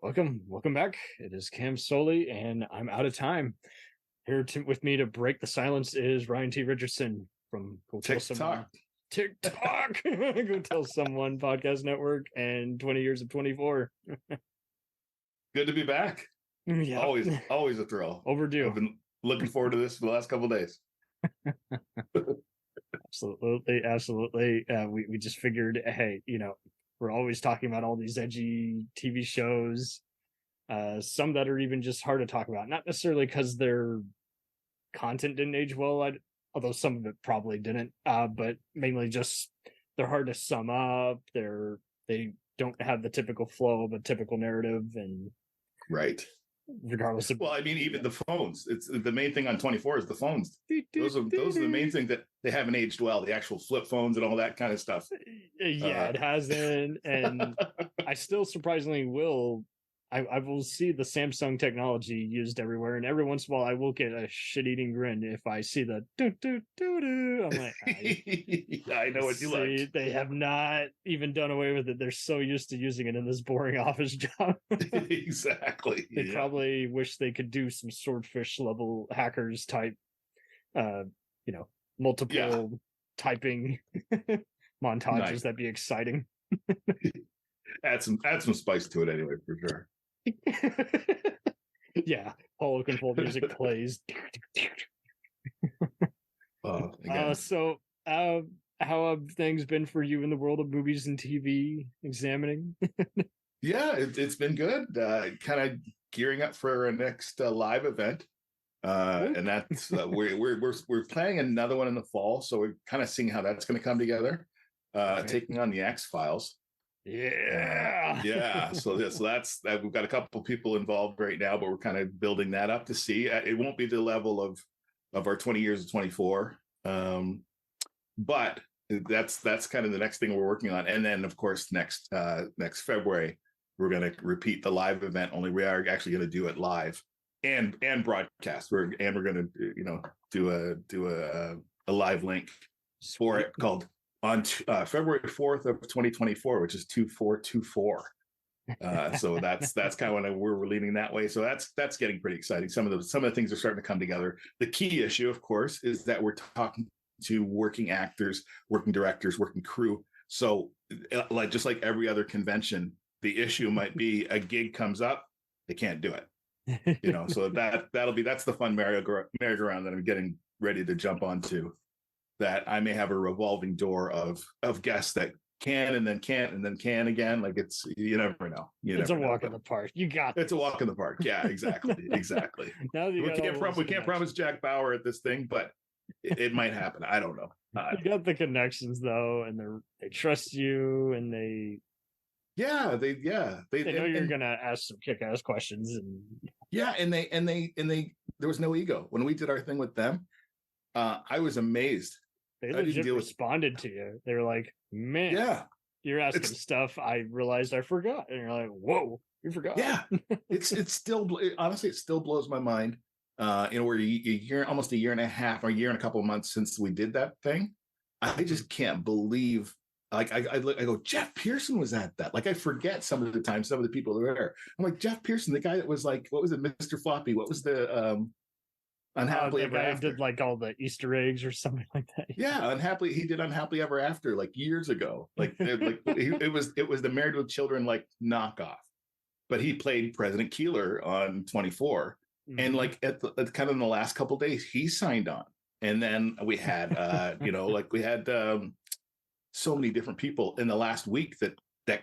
Welcome back. It is Cam Soley, and I'm out of time. With me to break the silence is Ryan T. Richardson from Go Tell Someone. TikTok. Go Tell Someone Podcast Network and 20 Years of 24. Good to be back. Yeah. Always a thrill. Overdue. I've been looking forward to this for the last couple of days. Absolutely. We just figured, hey, we're always talking about all these edgy TV shows, some that are even just hard to talk about. Not necessarily because their content didn't age well, although some of it probably didn't, but mainly just they're hard to sum up. They don't have the typical flow of a typical narrative, and right. Regardless of, well, I mean, even the phones. It's the main thing on 24 is the phones. Those are the main thing that they haven't aged well. The actual flip phones and all that kind of stuff. Yeah, it hasn't, and I still surprisingly will. I will see the Samsung technology used everywhere, and every once in a while I will get a shit-eating grin if I see the do-do-do-do. I'm like, I know what you like. They have not even done away with it. They're so used to using it in this boring office job. Exactly. They probably wish they could do some swordfish level hackers type, multiple typing montages. Nice. That'd be exciting. Add some spice to it anyway, for sure. Yeah, Holo Control music plays. So how have things been for you in the world of movies and TV examining? Yeah, it's been good. Kind of gearing up for our next live event, and that's we're planning another one in the fall. So we're kind of seeing how that's going to come together. Taking on the X-Files. Yeah. So that's we've got a couple people involved right now, but we're kind of building that up to see. It won't be the level of our 20 years of 24, but that's kind of the next thing we're working on. And then of course next February we're going to repeat the live event. Only we are actually going to do it live and broadcast. We're going to do a live link for it called. On February 4th of 2024, which is 2424. So that's kind of when we're leaning that way. So that's getting pretty exciting. Some of the things are starting to come together. The key issue, of course, is that we're talking to working actors, working directors, working crew. So just like every other convention, the issue might be a gig comes up, they can't do it. So that's the fun merry-go-round that I'm getting ready to jump onto. That I may have a revolving door of guests that can and then can't and then can again. Like you never know. It's a walk in the park. It's a walk in the park. Yeah, exactly. We can't promise Jack Bauer at this thing, but it might happen. I don't know. You got the connections though, and they trust you, and they know you're gonna ask some kick-ass questions, and they there was no ego when we did our thing with them. I was amazed. They legit responded to you. They were like, man, you're asking stuff I realized I forgot. And you're like, whoa, you forgot. Yeah. It still blows my mind. We're almost a year and a half or a year and a couple of months since we did that thing. I just can't believe, like, I go, Jeff Pearson was at that. Like, I forget some of the time, some of the people that were there. I'm like, Jeff Pearson, the guy that was like, what was it, Mr. Floppy? What was the, Unhappily Ever After. Did like all the Easter eggs or something like that. Yeah, he did Unhappily Ever After like years ago. Like it was the Married with Children like knockoff, but he played President Keeler on 24, and like at kind of in the last couple of days he signed on, and then we had so many different people in the last week that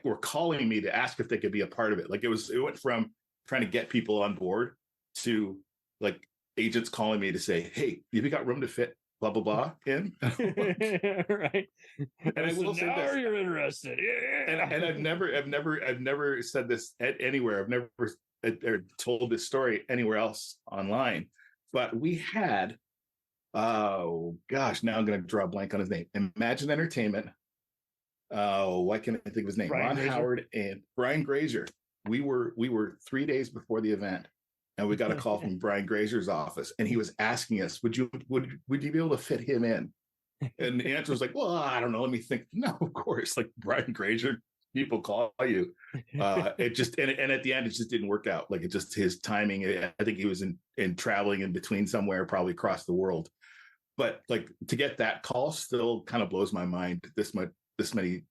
were calling me to ask if they could be a part of it. Like it went from trying to get people on board to like agents calling me to say, hey, have you got room to fit blah blah blah in? Right. And I will say this, you're interested. Yeah. And I've never said this anywhere. I've never told this story anywhere else online. But we had, oh gosh, now I'm gonna draw a blank on his name. Imagine Entertainment. Why can't I think of his name? Ron Howard and Brian Grazer. We were 3 days before the event. And we got a call from Brian Grazer's office, and he was asking us, would you be able to fit him in? And the answer was like, well, I don't know. Let me think. No, of course. Like Brian Grazer people call you. It just and at the end it just didn't work out. Like it just his timing. I think he was in traveling in between somewhere, probably across the world. But like to get that call still kind of blows my mind. This many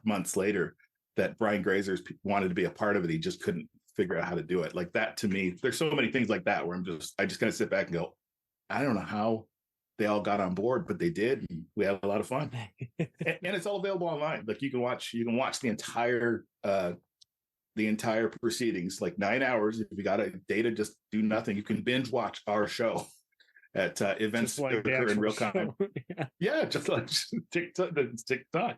months later, that Brian Grazer's wanted to be a part of it. He just couldn't figure out how to do it. Like that to me, there's so many things like that where I just kind of sit back and go, I don't know how they all got on board, but they did. And we had a lot of fun. And it's all available online. Like you can watch the entire proceedings, like 9 hours. If you got a day to just do nothing, you can binge watch our show at events that occur in real time. Yeah, just like TikTok.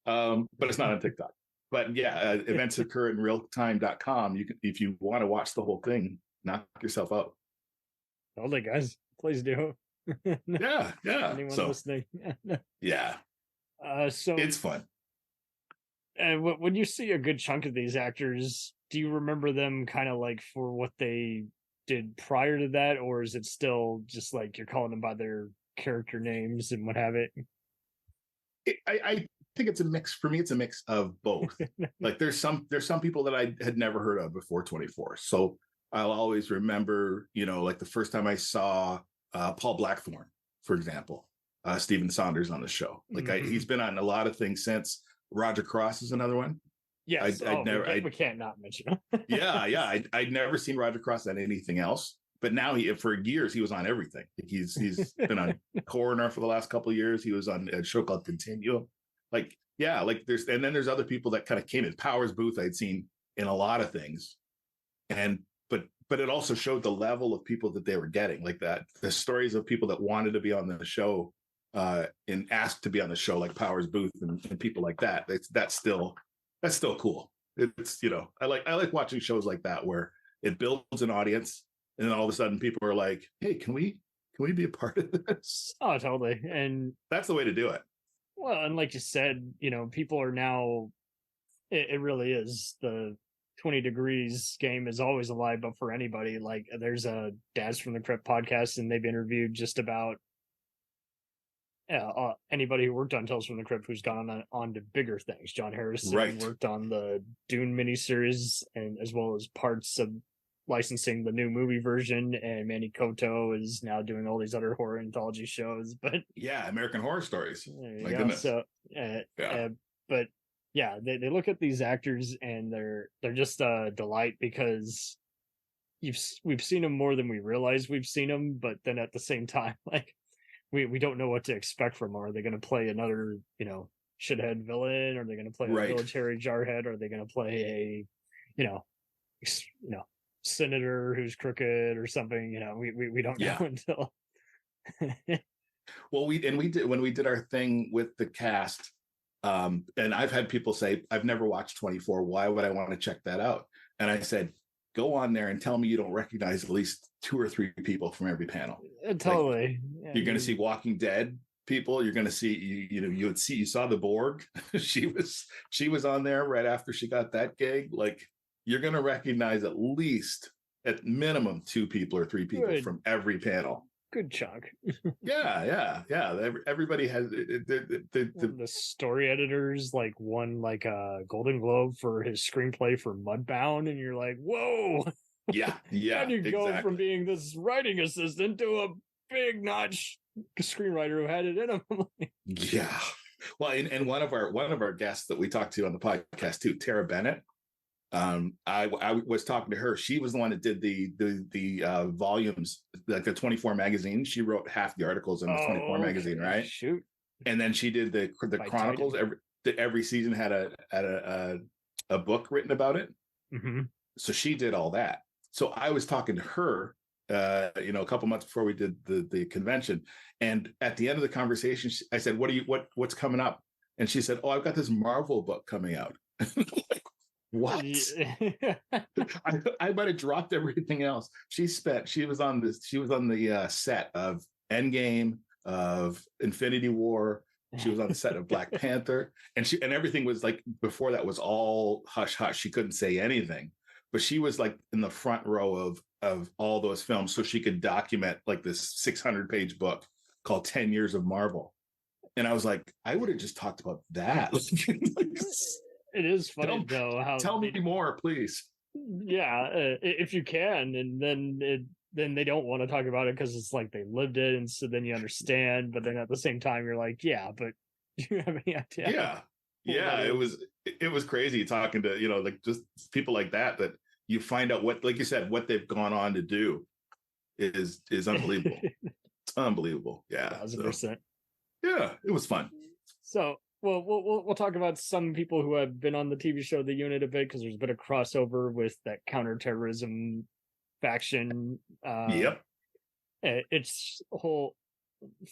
But it's not on TikTok. But yeah, events occur in realtime.com. You can, if you want to watch the whole thing, knock yourself out. All right, guys, please do. Yeah. Anyone listening? Yeah. So it's fun. When you see a good chunk of these actors, do you remember them kind of like for what they did prior to that, or is it still just like you're calling them by their character names and what have it? I think it's a mix. For me, it's a mix of both. Like there's some people that I had never heard of before 24. So I'll always remember, like the first time I saw Paul Blackthorne, for example, Stephen Saunders on the show. Like he's been on a lot of things since. Roger Cross is another one. Yes, we can't not mention him. yeah. I'd never seen Roger Cross on anything else, but now for years he was on everything. He's been on Coroner for the last couple of years. He was on a show called Continuum. Like there's other people that kind of came in. Powers Booth I'd seen in a lot of things, but it also showed the level of people that they were getting. Like that, the stories of people that wanted to be on the show and asked to be on the show, like Powers Booth and people like that. That's still cool. It's I like watching shows like that where it builds an audience and then all of a sudden people are like, hey, can we be a part of this? Oh, totally. And that's the way to do it. Well, and like you said, people are now, it really is the 20 Degrees game is always alive, but for anybody. Like there's a Dads from the Crypt podcast and they've interviewed just about anybody who worked on Tales from the Crypt who's gone on to bigger things. John Harrison worked on the Dune miniseries and as well as parts of licensing the new movie version, and Manny Koto is now doing all these other horror anthology shows. But yeah, American Horror Stories. My goodness. So but yeah, they look at these actors and they're just a delight because we've seen them more than we realize we've seen them, but then at the same time, like we don't know what to expect from them. Are they going to play another shithead villain? Are they going to play a military jarhead? Are they going to play a senator who's crooked or something? We don't know until well, we did when we did our thing with the cast, and I've had people say, I've never watched 24, why would I want to check that out? And I said, go on there and tell me you don't recognize at least 2 or 3 people from every panel. Totally. Like, you're going to see Walking Dead people. You're going to see you saw the Borg. she was on there right after she got that gig. Like you're going to recognize at least at minimum 2 people or 3 people from every panel. Good chunk. Yeah. Everybody has the story editors won a Golden Globe for his screenplay for Mudbound, and you're like, whoa. Yeah. And you go from being this writing assistant to a big notch screenwriter who had it in him. Yeah. Well, and one of our guests that we talked to on the podcast too, Tara Bennett. I was talking to her. She was the one that did the volumes, like the 24 magazine. She wrote half the articles in the 24 magazine, right? Shoot. And then she did the chronicles. Every season had a book written about it. Mm-hmm. So she did all that. So I was talking to her, a couple months before we did the convention, and at the end of the conversation, I said, "What's coming up?" And she said, "Oh, I've got this Marvel book coming out." Like, what? I might have dropped everything else. She was on the set of Endgame, of Infinity War. She was on the set of Black Panther, and everything was like, before that was all hush hush. She couldn't say anything, but she was like in the front row of all those films, so she could document like this 600-page book called 10 Years of Marvel. And I was like, I would have just talked about that. It is funny though how tell me more, please. yeah, if you can, and then they don't want to talk about it because it's like they lived it, and so then you understand, but then at the same time you're like, yeah, but do you have any idea? Yeah, yeah, it was crazy talking to like just people like that you find out what, like you said, what they've gone on to do is unbelievable. It's unbelievable. Yeah, 1000%. Yeah, it was fun. So, well, we'll talk about some people who have been on the TV show The Unit a bit because there's a bit of crossover with that counterterrorism faction. Yep. It's whole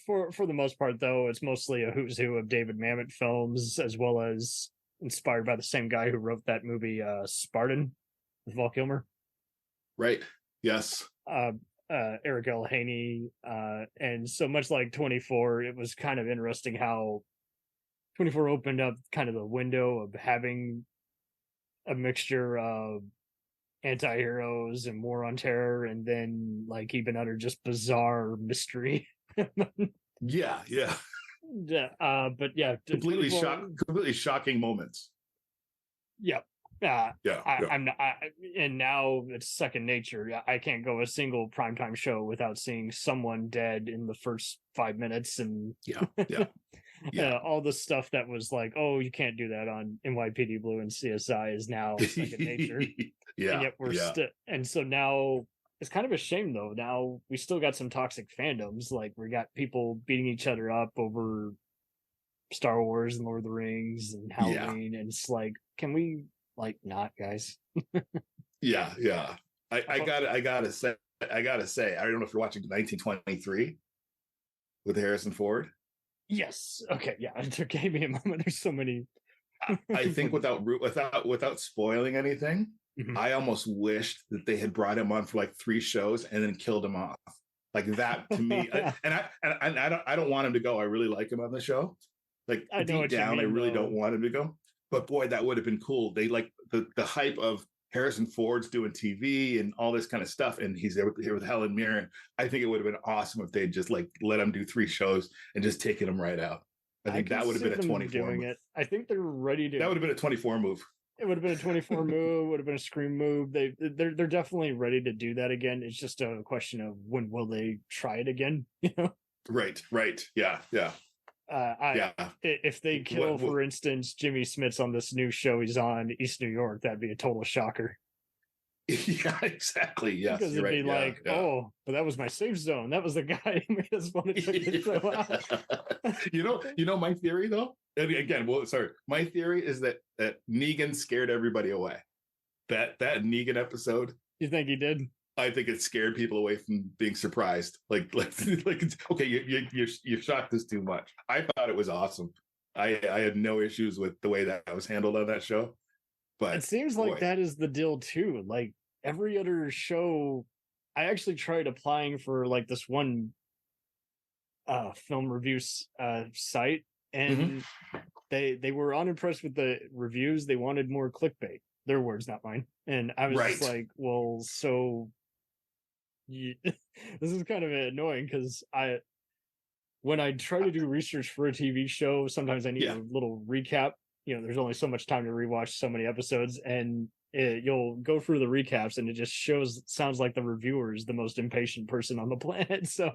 for the most part though. It's mostly a who's who of David Mamet films, as well as inspired by the same guy who wrote that movie Spartan with Val Kilmer. Right. Yes. Eric L. Haney, and so much like 24, it was kind of interesting how 24 opened up kind of the window of having a mixture of anti-heroes and war on terror, and then like even utter just bizarre mystery. Yeah. But yeah, completely shocking moments. Yeah. I'm not, and now it's second nature. I can't go a single primetime show without seeing someone dead in the first 5 minutes, and all the stuff that was like, oh, you can't do that on NYPD Blue and CSI is now second nature. And yet we're still, and so now it's kind of a shame though. Now we still got some toxic fandoms, like we got people beating each other up over Star Wars and Lord of the Rings and Halloween, and it's like, can we like not, guys? Yeah. I gotta say, I don't know if you're watching 1923 with Harrison Ford. Yes. Okay. Yeah. It gave me a moment. There's so many. I think without spoiling anything, I almost wished that they had brought him on for like 3 shows and then killed him off. Like that to me, I don't want him to go. I really like him on the show. Like deep down, I really don't want him to go. But boy, that would have been cool. They like the hype of Harrison Ford's doing TV and all this kind of stuff, and he's there with Helen Mirren. I think it would have been awesome if they just like let him do 3 shows and just taken him right out. I think that would have been a 24 move. I think they're ready to. That would have been a 24 move. It would have been a 24 move. Would have been a Scream move. They're definitely ready to do that again. It's just a question of when will they try it again. Right. Yeah. If they kill, for instance, Jimmy Smits on this new show he's on, East New York, that'd be a total shocker. Yeah, exactly. Yes, because it'd be like, oh, but that was my safe zone. That was the guy who made us want to check the show out. You know my theory though. And again, my theory is that Negan scared everybody away. That Negan episode. You think he did? I think it scared people away from being surprised. Like okay, you shocked us too much. I thought it was awesome. I had no issues with the way that was handled on that show. But it seems like that is the deal too. Like every other show, I actually tried applying for like this one film review site, and they were unimpressed with the reviews. They wanted more clickbait. Their words, not mine. And I was just like, well, so this is kind of annoying because when I try to do research for a TV show, sometimes I need a little recap. There's only so much time to rewatch so many episodes, and you'll go through the recaps, and it just sounds like the reviewer is the most impatient person on the planet. So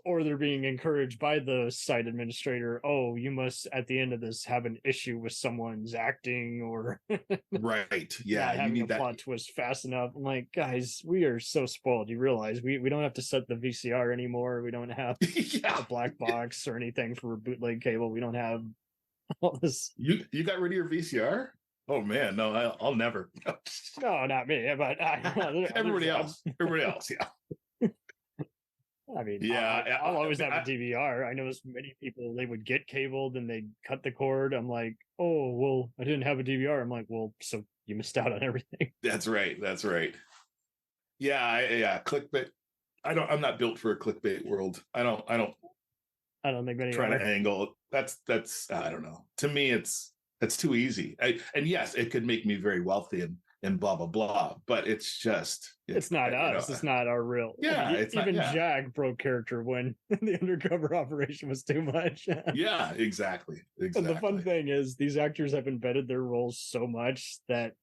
or they're being encouraged by the site administrator. Oh, you must at the end of this have an issue with someone's acting, or having a plot twist fast enough. I'm like, guys, we are so spoiled. You realize we don't have to set the VCR anymore. We don't have a black box or anything for bootleg cable. We don't have all this. You got rid of your VCR? Oh man, no, I'll never. No, not me, but everybody else. Yeah. I mean, I'll always have a DVR. I know many people, they would get cabled and they'd cut the cord. I'm like, oh, well, I didn't have a DVR. I'm like, well, so you missed out on everything. That's right. Yeah, clickbait. I'm not built for a clickbait world. I don't think many trying to angle. That's I don't know. To me, that's too easy. And yes, it could make me very wealthy, and and blah blah blah. But it's just it's not us. It's not our real. Yeah, it's even not, yeah. Jack broke character when the undercover operation was too much. Yeah, exactly. And the fun thing is, these actors have embedded their roles so much that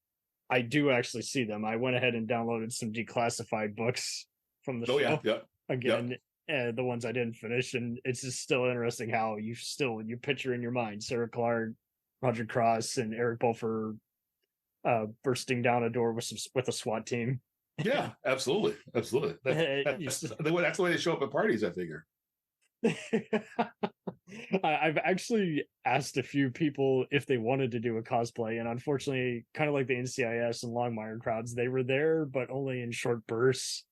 I do actually see them. I went ahead and downloaded some declassified books from the show. Yeah. Again, the ones I didn't finish, and it's just still interesting how you picture in your mind Sarah Clark, Roger Cross, and Eric Balfour bursting down a door with a SWAT team. Yeah, absolutely. That's the way they show up at parties, I figure. I've actually asked a few people if they wanted to do a cosplay, and unfortunately, kind of like the NCIS and Longmire crowds, they were there, but only in short bursts.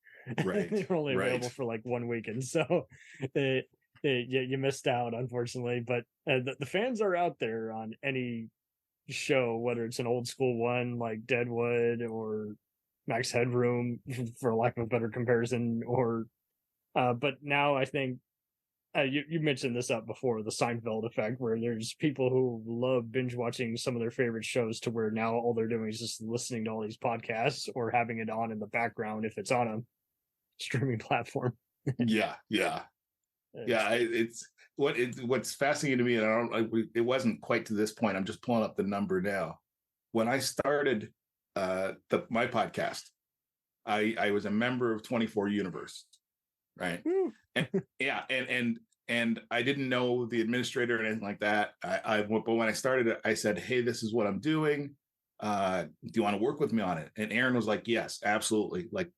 Right. They were only available for like 1 weekend, so you missed out, unfortunately. But the fans are out there on any show, whether it's an old school one like Deadwood or Max Headroom, for lack of a better comparison, or but now I think you mentioned this up before, the Seinfeld effect, where there's people who love binge watching some of their favorite shows to where now all they're doing is just listening to all these podcasts or having it on in the background if it's on a streaming platform. Yeah. It's what's fascinating to me, and it wasn't quite to this point. I'm just pulling up the number now. When I started my podcast, I was a member of 24 Universe, right? And yeah, and I didn't know the administrator or anything like that. But when I started, I said, "Hey, this is what I'm doing. Do you want to work with me on it?" And Aaron was like, "Yes, absolutely. Let's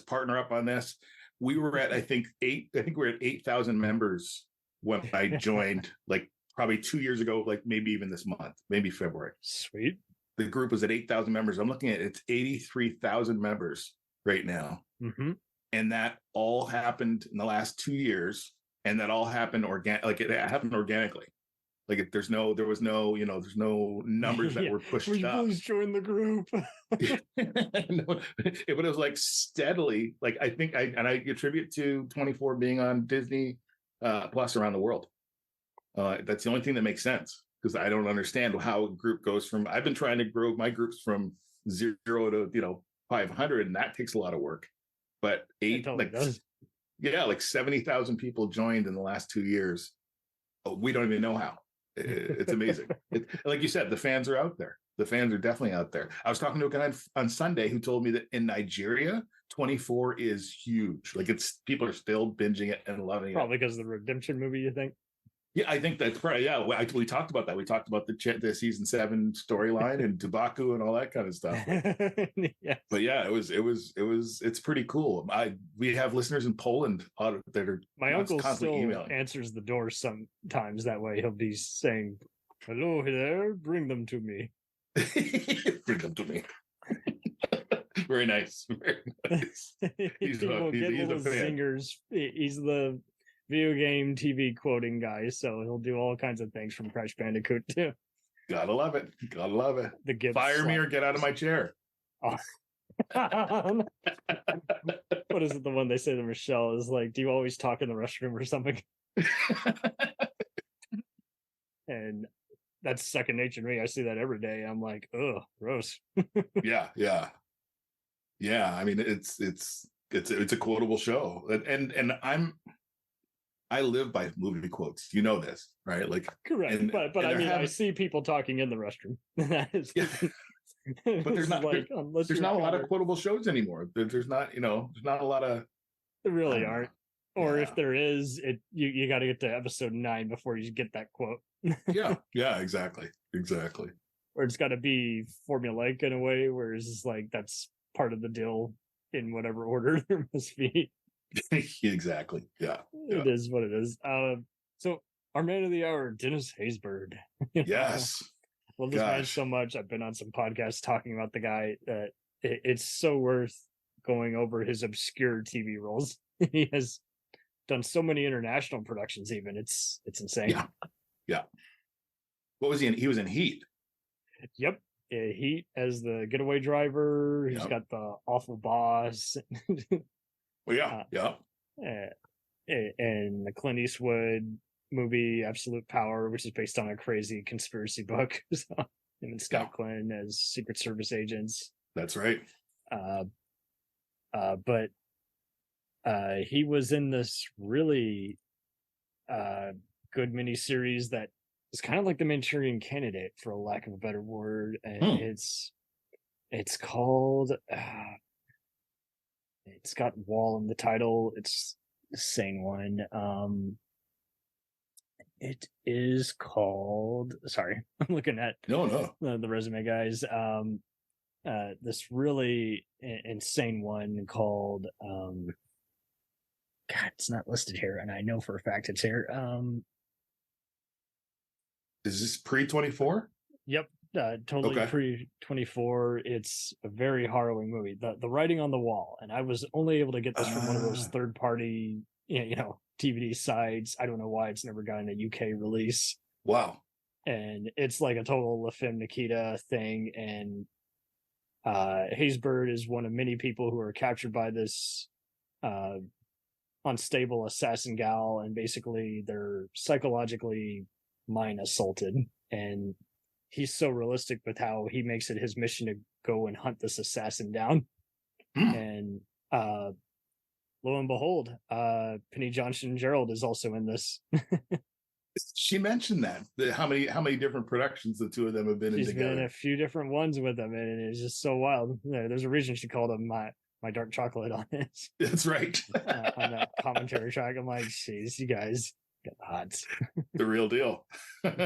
partner up on this." We were at, I think we're at 8,000 members when I joined, like probably 2 years ago, like maybe even this month, maybe February. Sweet. The group was at 8,000 members. I'm looking at it's 83,000 members right now. Mm-hmm. And that all happened in the last 2 years. And that all happened it happened organically. Like there's no numbers that were pushed up. Please join the group. No, but it was like steadily, like I think I attribute to 24 being on Disney Plus around the world. That's the only thing that makes sense, because I don't understand how a group goes from, I've been trying to grow my groups from 0 to 500, and that takes a lot of work. But like 70,000 people joined in the last 2 years. We don't even know how. It's amazing. Like you said, the fans are out there. The fans are definitely out there. I was talking to a guy on Sunday who told me that in Nigeria, 24 is huge. Like people are still binging it and loving it. Probably because of the Redemption movie, you think? Yeah, I think that's probably, yeah. We talked about that. We talked about the season 7 storyline and Tubaku and all that kind of stuff. Yes. But yeah, it's pretty cool. We have listeners in Poland that are my uncle still answers the door sometimes that way. He'll be saying, "Hello there, bring them to me." Bring them to me. Very nice. Very nice. He's a zingers. He's the video game TV quoting guy, so he'll do all kinds of things from Crash Bandicoot too. Gotta love it. The gift. Fire me or get out of my chair. Oh. What is it? The one they say to Michelle is like, "Do you always talk in the restroom or something?" And that's second nature to me. I see that every day. I'm like, ugh, gross. Yeah. I mean, it's a quotable show, and I live by movie quotes. You know this, right? Like, correct. But I mean, I see people talking in the restroom. That is, yeah. But there's not like, there's not a lot of quotable shows anymore. There's not a lot of. There really aren't. Or if there is, you got to get to episode 9 before you get that quote. Yeah, exactly. Or it's got to be formulaic in a way, whereas it's like that's part of the deal in whatever order there must be. Exactly. Yeah. It is what it is. So our man of the hour, Dennis Haysbert. Yes. Love this man so much. I've been on some podcasts talking about the guy that it's so worth going over his obscure TV roles. He has done so many international productions, even it's insane. Yeah. What was he in? He was in Heat. Yep. Heat as the getaway driver. He's got the awful boss. Well, yeah. And the Clint Eastwood movie Absolute Power, which is based on a crazy conspiracy book. So him and Scott Glenn as Secret Service agents. That's right. But he was in this really good miniseries that is kind of like the Manchurian Candidate, for a lack of a better word. And it's called. It's got Wall in the title. It's the same one. It is called. Sorry, I'm looking at the resume, guys. This really insane one called. God, it's not listed here, and I know for a fact it's here. Is this pre-24? Yep, totally pre-24. It's a very harrowing movie. The writing on the wall, and I was only able to get this from one of those third-party, DVD sites. I don't know why it's never gotten a UK release. Wow. And it's like a total La Femme Nikita thing, and Haysbert is one of many people who are captured by this unstable assassin gal, and basically they're psychologically mind assaulted, and he's so realistic with how he makes it his mission to go and hunt this assassin down. And lo and behold, Penny Johnson Gerald is also in this. She mentioned that how many different productions the two of them have been in together. She's been in a few different ones with him, and it's just so wild. There's a reason she called him my dark chocolate on this. That's right. On that commentary track, I'm like, jeez, you guys got the hots. The real deal. But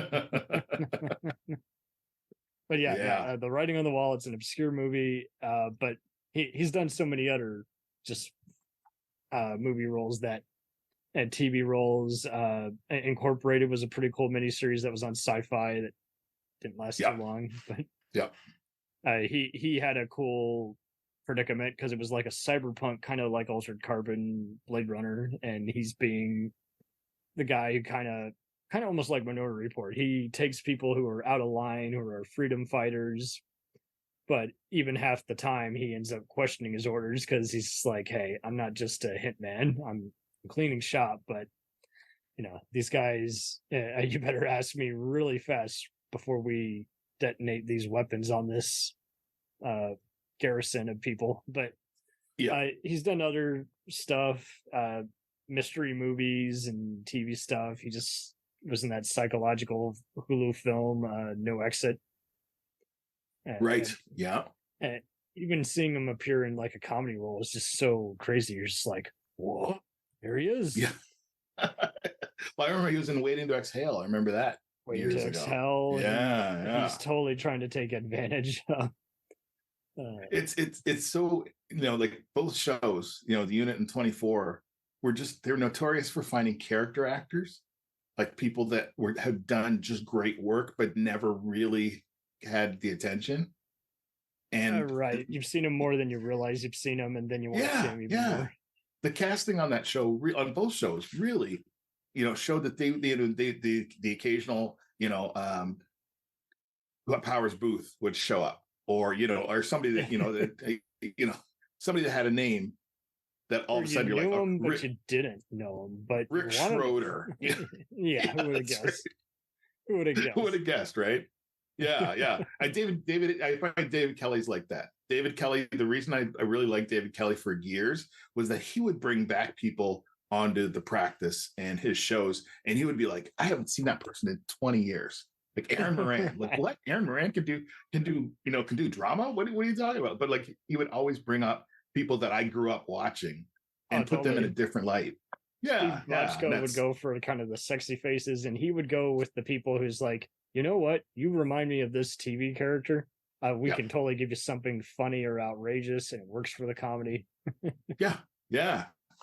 the writing on the wall, it's an obscure movie, but he's done so many other just movie roles and TV roles. Incorporated was a pretty cool miniseries that was on Sci-Fi that didn't last too long, but he had a cool predicament because it was like a cyberpunk, kind of like Altered Carbon, Blade Runner, and he's being the guy who kind of almost like Minority Report. He takes people who are out of line, who are freedom fighters, but even half the time he ends up questioning his orders because he's like, hey, I'm not just a hitman, I'm cleaning shop, but these guys, you better ask me really fast before we detonate these weapons on this garrison of people. But he's done other stuff, mystery movies and TV stuff. He just was in that psychological Hulu film, No Exit. Right. And even seeing him appear in like a comedy role is just so crazy. You're just like, whoa, there he is. Yeah. Well, I remember he was in Waiting to Exhale. I remember that. Waiting to Exhale. Yeah. He's totally trying to take advantage of. It's so, like both shows, the Unit and 24 they're notorious for finding character actors, like people that have done just great work but never really had the attention. And right, you've seen him more than you realize you've seen him, and then you want to see him even more. The casting on that show, on both shows, really, showed that the occasional, Powers Booth would show up, or somebody that somebody that had a name that all of a sudden you're like, him, but you didn't know him. But Rick Schroeder. Yeah, who would have guessed? Right. Who would have guessed? Who would have guessed, right? Yeah. I find David Kelly's like that. David Kelly, the reason I really liked David Kelly for years was that he would bring back people onto the practice and his shows, and he would be like, I haven't seen that person in 20 years. Like Aaron Moran. Like, what? Aaron Moran can do drama? What are you talking about? But like, he would always bring up people that I grew up watching and put them in a different light. Yeah. Steve would go for kind of the sexy faces, and he would go with the people who's like, you know what? You remind me of this TV character. We can totally give you something funny or outrageous, and it works for the comedy. Yeah,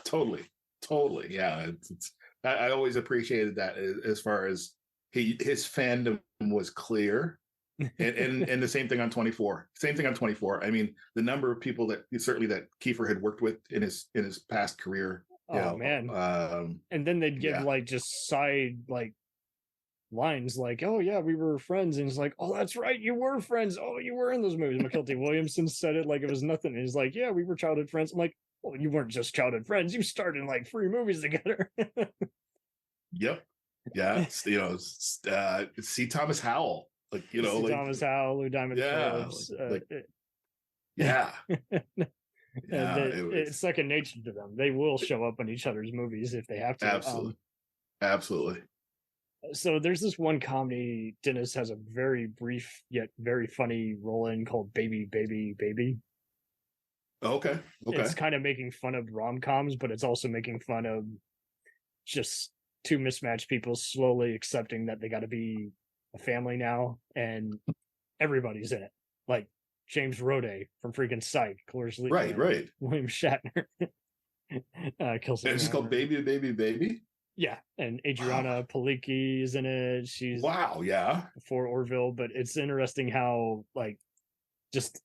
totally. Yeah, I always appreciated that as far as his fandom was clear, and the same thing on 24. I mean, the number of people that Kiefer had worked with in his past career. Man, and then they'd give like just side like lines like, oh yeah, we were friends, and he's like, oh that's right, you were friends, oh you were in those movies. McKelty Williamson said it like it was nothing, and he's like, yeah, we were childhood friends. I'm like, well, you weren't just childhood friends, you starred in like 3 movies together. Yep. Yeah. See Thomas Howell, Like, you know, like Thomas Howell, Lou Diamond yeah, Phillips. yeah, yeah. It It's was second nature to them. They will show up in each other's movies if they have to. absolutely, absolutely. So there's this one comedy Dennis has a very brief yet very funny role in called Baby Baby Baby. Okay, okay, It's kind of making fun of rom-coms, but it's also making fun of just two mismatched people slowly accepting that they got to be a family now, and everybody's in it. Like James Roday from freaking Psych, Cloris right, right. William Shatner kills his And it's just called mother. Baby, Baby, Baby. Yeah, and Wow, Adriana Palicki is in it. She's wow, yeah, for Orville, but it's interesting how just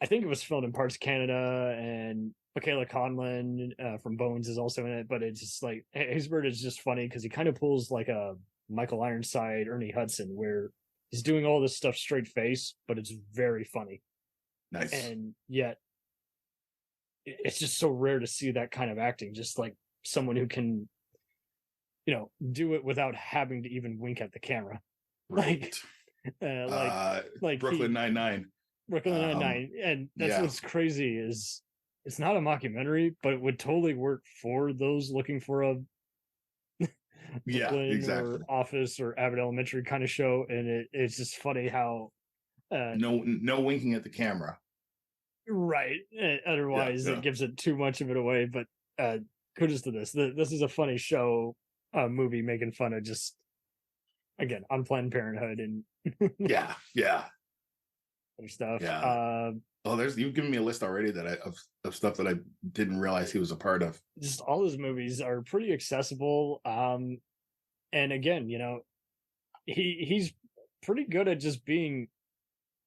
I think it was filmed in parts of Canada, and Michaela Conlon from Bones is also in it. But it's just like Haysbert is just funny because he kind of pulls like a Michael Ironside, Ernie Hudson, where he's doing all this stuff straight face, but it's very funny. nice. And yet, it's just so rare to see that kind of acting. Just like someone who can, do it without having to even wink at the camera. Right. Like Brooklyn Nine-Nine. Brooklyn Nine-Nine, and that's Yeah, what's crazy is it's not a mockumentary, but it would totally work for those looking for a yeah, Brooklyn exactly. or Office or Abbott Elementary kind of show, and it's just funny how No winking at the camera. right. Yeah, Otherwise, yeah. it gives it too much of it away. But kudos to this. This is a funny show, movie making fun of just again on Planned Parenthood and Yeah, yeah, other stuff. yeah. Oh, you've given me a list already of stuff that I didn't realize he was a part of. Just all his movies are pretty accessible. And again, he's pretty good at just being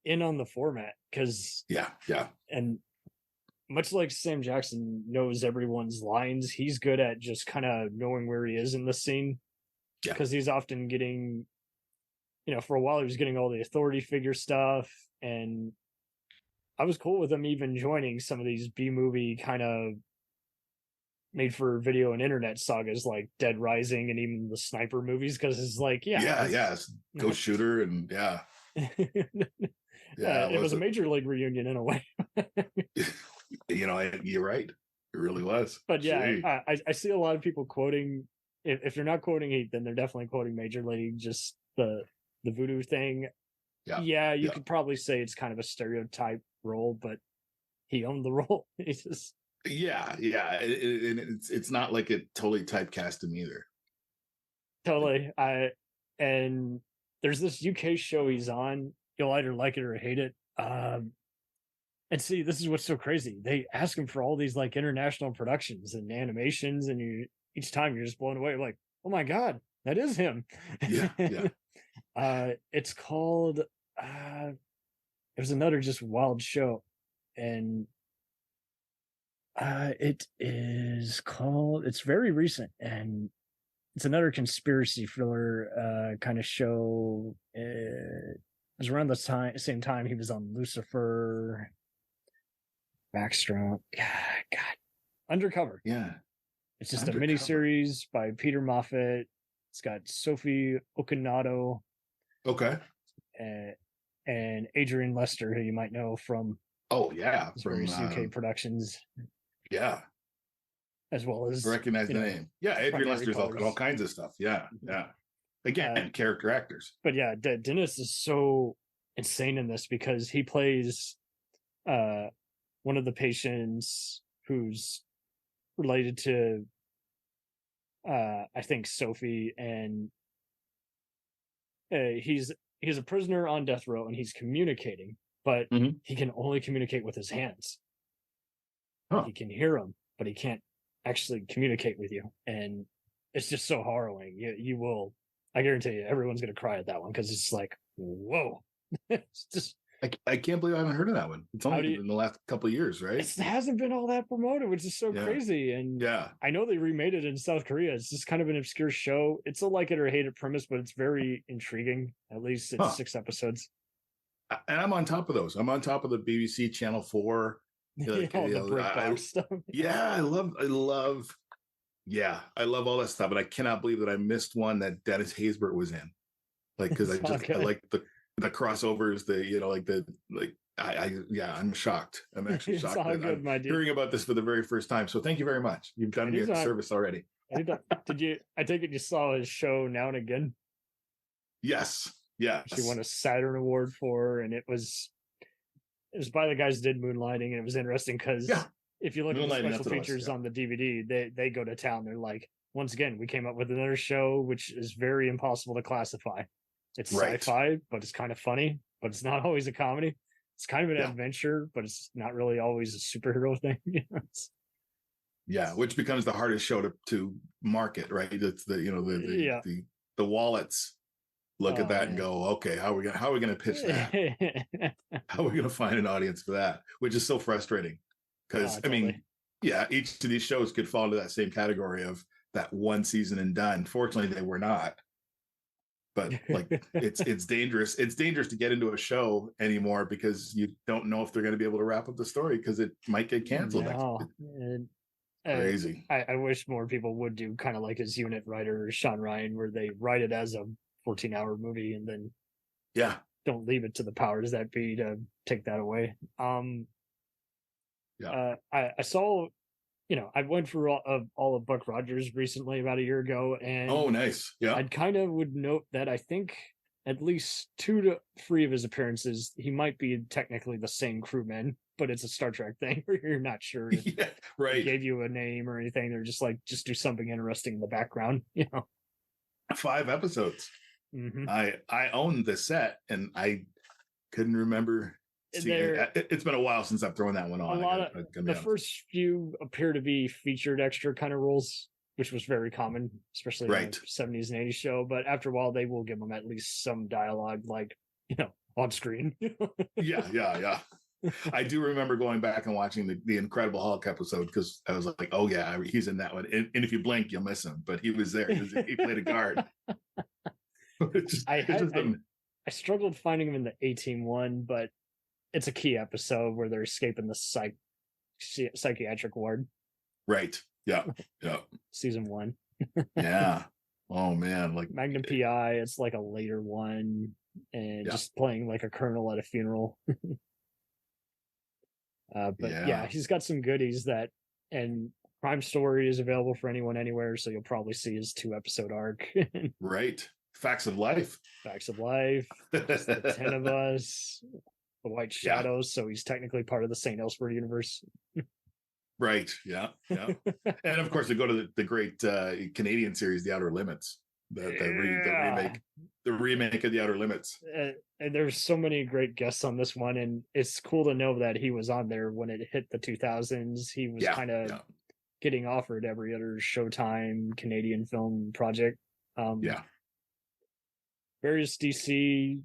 in on the format because Yeah, yeah, and much like Sam Jackson knows everyone's lines, he's good at just kind of knowing where he is in the scene yeah. because he's often getting, for a while he was getting all the authority figure stuff, and I was cool with him even joining some of these B movie kind of made for video and internet sagas like Dead Rising and even the Sniper movies because it's like, yeah, Yeah, yeah. Ghost Shooter and yeah, yeah. it was a major league reunion in a way. You're right. It really was. But yeah, Gee. I see a lot of people quoting. If they're not quoting Heat, then they're definitely quoting Major League. Just the voodoo thing. Yeah, Yeah, you yeah, could probably say it's kind of a stereotype role, but he owned the role. He's just yeah, yeah. It's not like it totally typecast him either. totally. And there's this UK show he's on. You'll either like it or hate it. And see, this is what's so crazy. They ask him for all these like international productions and animations, and each time you're just blown away. Like, oh my god, that is him. Yeah, yeah. It's called. There's another just wild show, and it is called. It's very recent, and it's another conspiracy thriller kind of show. It was around the same time he was on Lucifer. Backstrom. God. Undercover. Yeah. It's just Undercover. a miniseries by Peter Moffat. It's got Sophie Okinato. Okay. And Adrian Lester, who you might know from various UK productions. Yeah. As well as recognize the name. Yeah, Adrian Lester's all kinds of stuff. Yeah, yeah. Again, character actors. But yeah, Dennis is so insane in this because he plays one of the patients who's related to I think Sophie, and he's a prisoner on death row and he's communicating, but he can only communicate with his hands. He can hear them, but he can't actually communicate with you, and it's just so harrowing. You will, I guarantee you, everyone's gonna cry at that one because it's like, whoa. It's just I can't believe I haven't heard of that one. It's only in the last couple of years, right? It hasn't been all that promoted, which is so crazy. And I know they remade it in South Korea. It's just kind of an obscure show. It's a like it or hate it premise, but it's very intriguing. At least it's 6 episodes. And I'm on top of those. I'm on top of the BBC Channel 4. Like, all the BritBox stuff. Yeah, I love all that stuff. And I cannot believe that I missed one that Dennis Haysbert was in. Like, because I like the crossovers, I'm shocked. I'm actually It's shocked all that good, I'm my dude. hearing about this for the very first time. So thank you very much. You've done me a Anytime. service already. Anytime. Did you? I take it you saw his show Now and Again. Yes. She won a Saturn Award for, and it was by the guys who did Moonlighting, and it was interesting because if you look at the special features on the DVD, they go to town. They're like, once again, we came up with another show which is very impossible to classify. It's sci-fi, but it's kind of funny, but it's not always a comedy. It's kind of an adventure, but it's not really always a superhero thing. Which becomes the hardest show to market, right? It's the wallets look at that and go, okay, how are we gonna pitch that? How are we gonna find an audience for that? Which is so frustrating because totally. Each of these shows could fall into that same category of that one season and done. Fortunately, they were not. But like it's dangerous. It's dangerous to get into a show anymore because you don't know if they're going to be able to wrap up the story because it might get canceled. Crazy. I wish more people would do kind of like his unit writer Sean Ryan, where they write it as a 14-hour movie and then don't leave it to the powers that be to take that away. I saw. I went through all of Buck Rogers recently about a year ago, and nice. Yeah, I kind of would note that I think at least 2 to 3 of his appearances, he might be technically the same crewman, but it's a Star Trek thing where you're not sure if they gave you a name or anything. They're just like, just do something interesting in the background, 5 episodes. Mm-hmm. I own the set, and I couldn't remember. It's been a while since I've thrown that one on. A lot of the first few appear to be featured extra kind of roles, which was very common, especially in the 70s and 80s show. But after a while, they will give them at least some dialogue, like on screen. Yeah. I do remember going back and watching the Incredible Hulk episode because I was like, oh yeah, he's in that one. And if you blink, you'll miss him. But he was there. He played a guard. I struggled finding him in the A-Team one, but it's a key episode where they're escaping the psychiatric ward. Right. Yeah. Season 1. Yeah. Oh man, like Magnum PI. It's like a later one, and just playing like a colonel at a funeral. But he's got some goodies and Crime Story is available for anyone anywhere, so you'll probably see his 2-episode arc. Right. Facts of Life. The 10 of Us. The White Shadows, so he's technically part of the St. Elsewhere universe. Right. Yeah. And of course, they go to the great Canadian series, The Outer Limits. The remake of The Outer Limits. And there's so many great guests on this one, and it's cool to know that he was on there when it hit the 2000s. He was kind of getting offered every other Showtime Canadian film project. Various DC,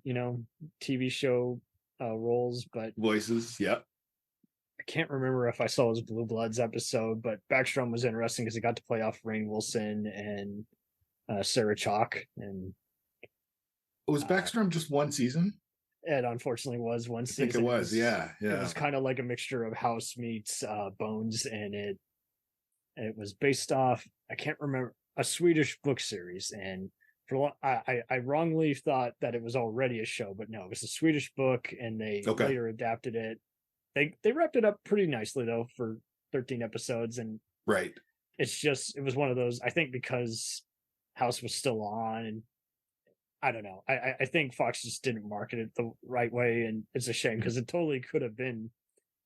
TV show roles, but voices. I can't remember if I saw his Blue Bloods episode, but Backstrom was interesting because he got to play off Rainn Wilson and Sarah Chalk. And was Backstrom just one season? It unfortunately was one season. I think it was. Yeah. It was kind of like a mixture of House meets Bones, and it was based off, I can't remember, a Swedish book series. And I wrongly thought that it was already a show, but no, it was a Swedish book, and they later adapted it. They wrapped it up pretty nicely though for 13 episodes, and it was one of those, I think, because House was still on, and I don't know. I think Fox just didn't market it the right way, and it's a shame because it totally could have been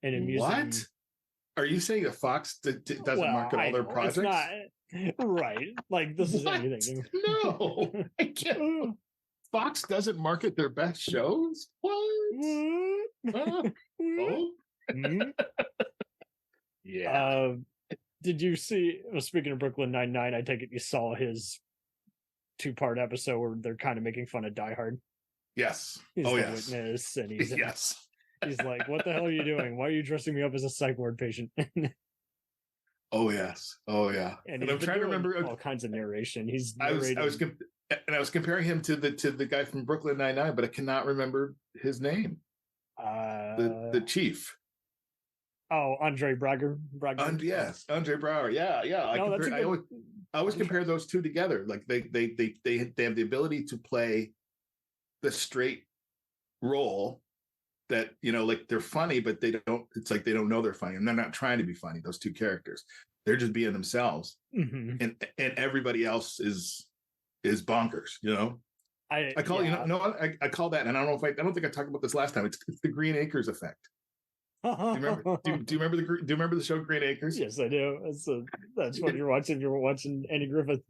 an amusing. What? Are you saying that Fox doesn't market all their projects? It's not, right. Like, this is anything. No, I can't. Fox doesn't market their best shows? What? Oh? Yeah. Did you see, speaking of Brooklyn Nine-Nine, I take it you saw his 2-part episode where they're kind of making fun of Die Hard? Yes. He's the witness, and he's he's like, what the hell are you doing? Why are you dressing me up as a psych ward patient? Oh yes. Oh yeah. And I'm trying to remember all kinds of narration. He's narrating. I was comparing him to the guy from Brooklyn Nine-Nine, but I cannot remember his name. The chief. Oh, Andre Brager. Yes, Andre Brager. Yeah. I always compare those two together. Like they have the ability to play the straight role that, you know, like they're funny, but it's like they don't know they're funny, and they're not trying to be funny. Those two characters, they're just being themselves, and everybody else is bonkers. You know, I call I call that, and I don't think I talked about this last time. It's the Green Acres effect. Do you remember? Do you remember the show Green Acres? Yes, I do. That's what you're watching. You're watching Andy Griffith.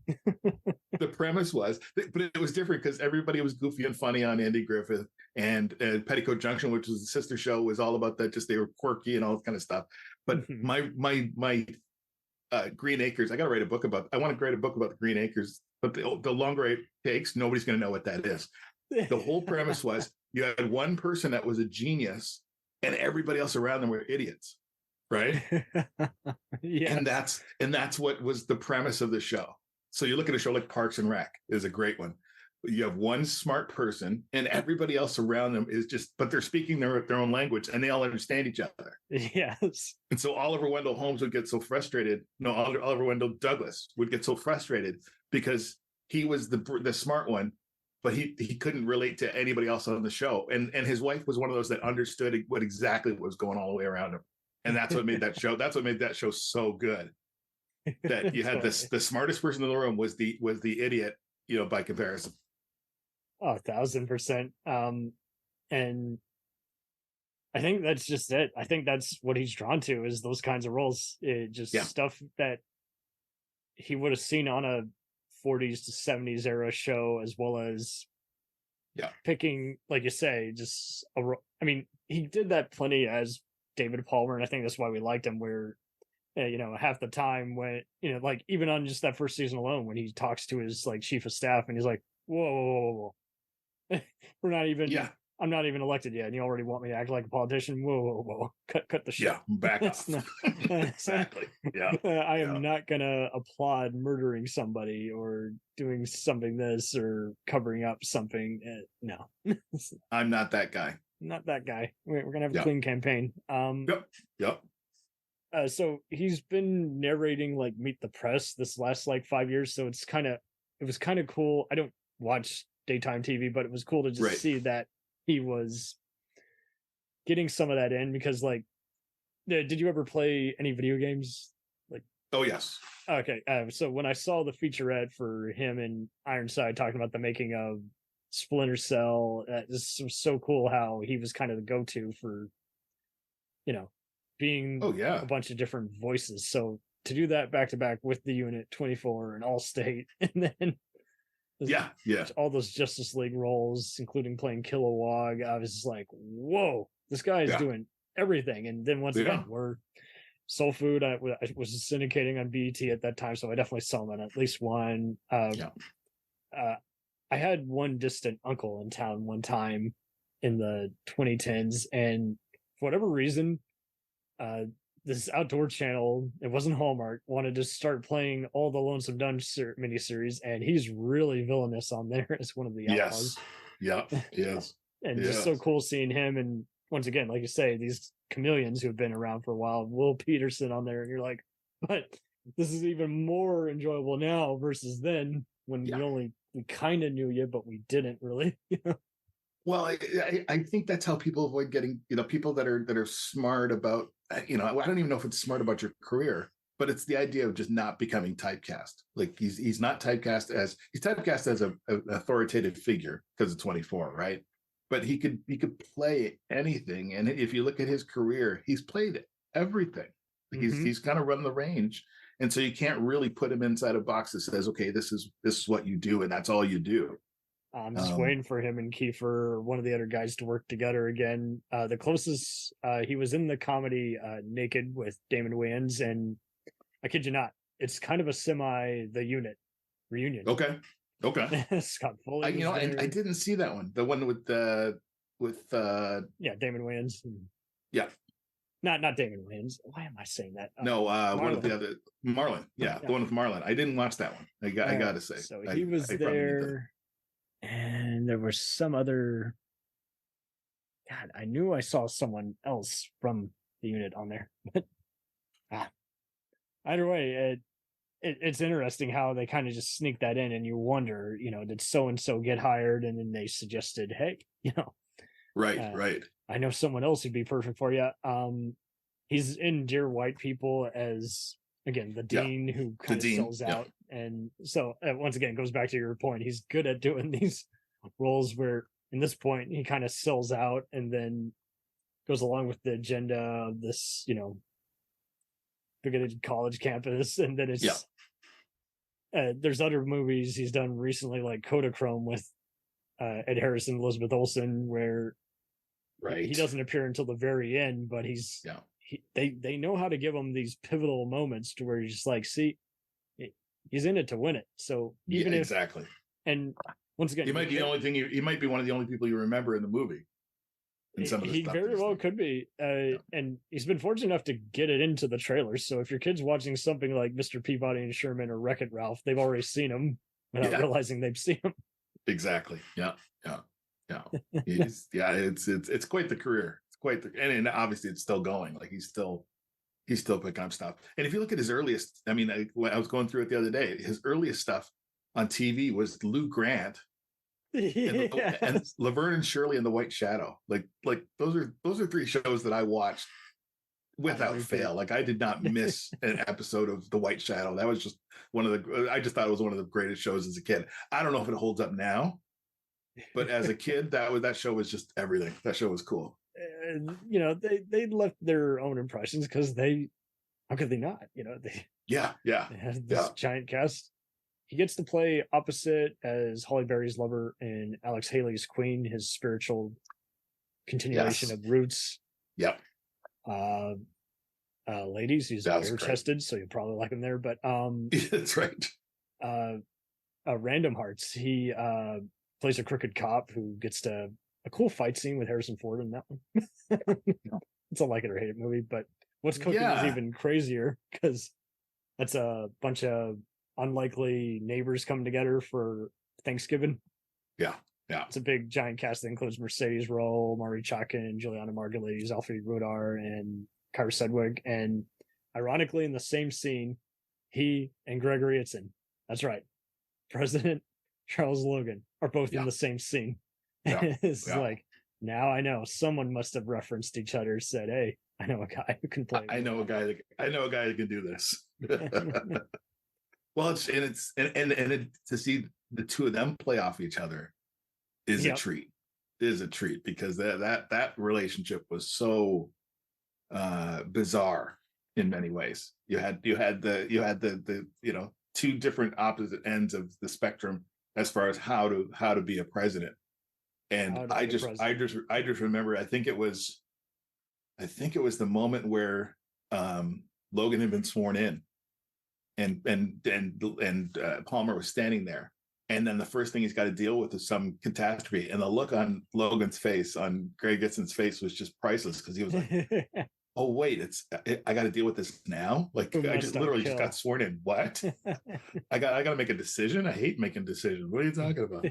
The premise was, but it was different because everybody was goofy and funny on Andy Griffith, and Petticoat Junction, which was the sister show, was all about that. Just they were quirky and all that kind of stuff. But my Green Acres, I got to write a book about. I want to write a book about the Green Acres, but the longer it takes, nobody's going to know what that is. The whole premise was you had one person that was a genius, and everybody else around them were idiots, right? Yeah, and that's what was the premise of the show. So you look at a show like Parks and Rec is a great one. You have one smart person, and everybody else around them is just, but they're speaking their own language, and they all understand each other. Yes. And so Oliver Wendell Holmes would get so frustrated. No, Oliver Wendell Douglas would get so frustrated because he was the smart one, but he couldn't relate to anybody else on the show. And his wife was one of those that understood what exactly was going all the way around him. And that's what made that show. That's what made that show so good. That you had the smartest person in the room was the idiot, you know, by comparison. Oh, 1,000%. And I think that's just it. I think that's what he's drawn to, is those kinds of roles. Stuff that he would have seen on a 40s to 70s era show, as well as picking, like you say, just I mean, he did that plenty as David Palmer, and I think that's why we liked him, where you know, half the time when, you know, like even on just that first season alone, when he talks to his like chief of staff and he's like, whoa. We're not even I'm not even elected yet, and you already want me to act like a politician. Whoa. Cut the shit. Yeah, back off. Exactly. Yeah. I am not gonna applaud murdering somebody or doing something this or covering up something. No. I'm not that guy. Not that guy. We're gonna have a clean campaign. Yep. So he's been narrating like Meet the Press this last like 5 years, so it was kind of cool. I don't watch daytime TV, but it was cool to just see that he was getting some of that in, because like, did you ever play any video games? Like, oh yes. Okay, so when I saw the featurette for him and Ironside talking about the making of Splinter Cell, this was so cool how he was kind of the go-to for, you know, being a bunch of different voices. So to do that back to back with the Unit 24 and Allstate, and then all those Justice League roles, including playing Kilowog, I was just like, whoa, this guy is doing everything. And then once again, we're Soul Food. I was syndicating on BET at that time, so I definitely saw him in at least one. I had one distant uncle in town one time in the 2010s, and for whatever reason, this outdoor channel, it wasn't Hallmark, wanted to start playing all the Lonesome Dungeon miniseries, and he's really villainous on there as one of the outlaws. Yes. And just so cool seeing him, and once again, like you say, these chameleons who have been around for a while, Will Peterson on there, and you're like, but this is even more enjoyable now versus then, when we kind of knew you, but we didn't really. Well, I think that's how people avoid getting, you know, people that are smart about, you know, I don't even know if it's smart about your career, but it's the idea of just not becoming typecast. Like he's not typecast as, he's typecast as an authoritative figure because of 24, right? But he could play anything. And if you look at his career, he's played everything. He's kind of run the range. And so you can't really put him inside a box that says, okay, this is what you do, and that's all you do. I'm just waiting for him and Kiefer, or one of the other guys, to work together again. The closest, he was in the comedy Naked with Damon Wayans, and I kid you not, it's kind of a The Unit reunion. Okay. Scott Foley. And I didn't see that one. The one with Damon Wayans. Yeah. Not Damon Wayans. Why am I saying that? One of the other, Marlon. Yeah, the one with Marlon. I didn't watch that one. I got to say. So he was there. And there was some other. God, I knew I saw someone else from the Unit on there. But either way, it's interesting how they kind of just sneak that in, and you wonder, you know, did so and so get hired, and then they suggested, hey, you know, Right. I know someone else who'd be perfect for you. He's in Dear White People as, again, the Yeah. dean who The kind of dean. sells Yeah. out. And so, once again, it goes back to your point. He's good at doing these roles where, in this point, he kind of sells out and then goes along with the agenda of this, bigoted college campus. And then Yeah. it's, there's other movies he's done recently, like Kodachrome with Ed Harris and Elizabeth Olsen, where Right. he doesn't appear until the very end, but they know how to give him these pivotal moments to where you're just like, see, he's in it to win it. So even if exactly, and once again, he might be the only thing. He might be one of the only people you remember in the movie. In some of the he stuff very well could be, and he's been fortunate enough to get it into the trailers. So if your kid's watching something like Mr. Peabody and Sherman or Wreck-It Ralph, they've already seen him without realizing they've seen him. Exactly. Yeah. It's quite the career. It's quite the, and obviously it's still going. Like he's still picking up stuff. And if you look at his earliest, I mean, I was going through it the other day. His earliest stuff on TV was Lou Grant and Laverne and Shirley and The White Shadow. Like those are three shows that I watched without fail. Like I did not miss an episode of The White Shadow. That was just I just thought it was one of the greatest shows as a kid. I don't know if it holds up now, but as a kid, that show was just everything. That show was cool. They left their own impressions because how could they not? They had this giant cast. He gets to play opposite as Holly Berry's lover and Alex Haley's queen, his spiritual continuation of Roots. Yep. Ladies, he's bare chested, so you'll probably like him there. But that's right. Random Hearts, he plays a crooked cop who gets a cool fight scene with Harrison Ford in that one. It's a like it or hate it movie, but what's cooking is even crazier because that's a bunch of unlikely neighbors coming together for Thanksgiving. Yeah. It's a big giant cast that includes Mercedes Rowe, Maury Chutkan, Juliana Margulies, Alfred Rudar, and Kyra Sedgwick. And ironically, in the same scene, he and Gregory Itzin, that's right, President Charles Logan, are both in the same scene. It's like, now I know someone must have referenced each other, said, "Hey, I know a guy who can play. I know a guy that can do this." Well, to see the two of them play off each other is a treat. Is a treat because that relationship was so bizarre in many ways. You had the two different opposite ends of the spectrum as far as how to be a president. And I just remember, I think it was the moment where Logan had been sworn in, and Palmer was standing there, and then the first thing he's got to deal with is some catastrophe, and the look on Logan's face, on Greg Itzin's face, was just priceless because he was like, "Oh wait, I got to deal with this now. Like I just got sworn in. What? I got to make a decision. I hate making decisions. What are you talking about?"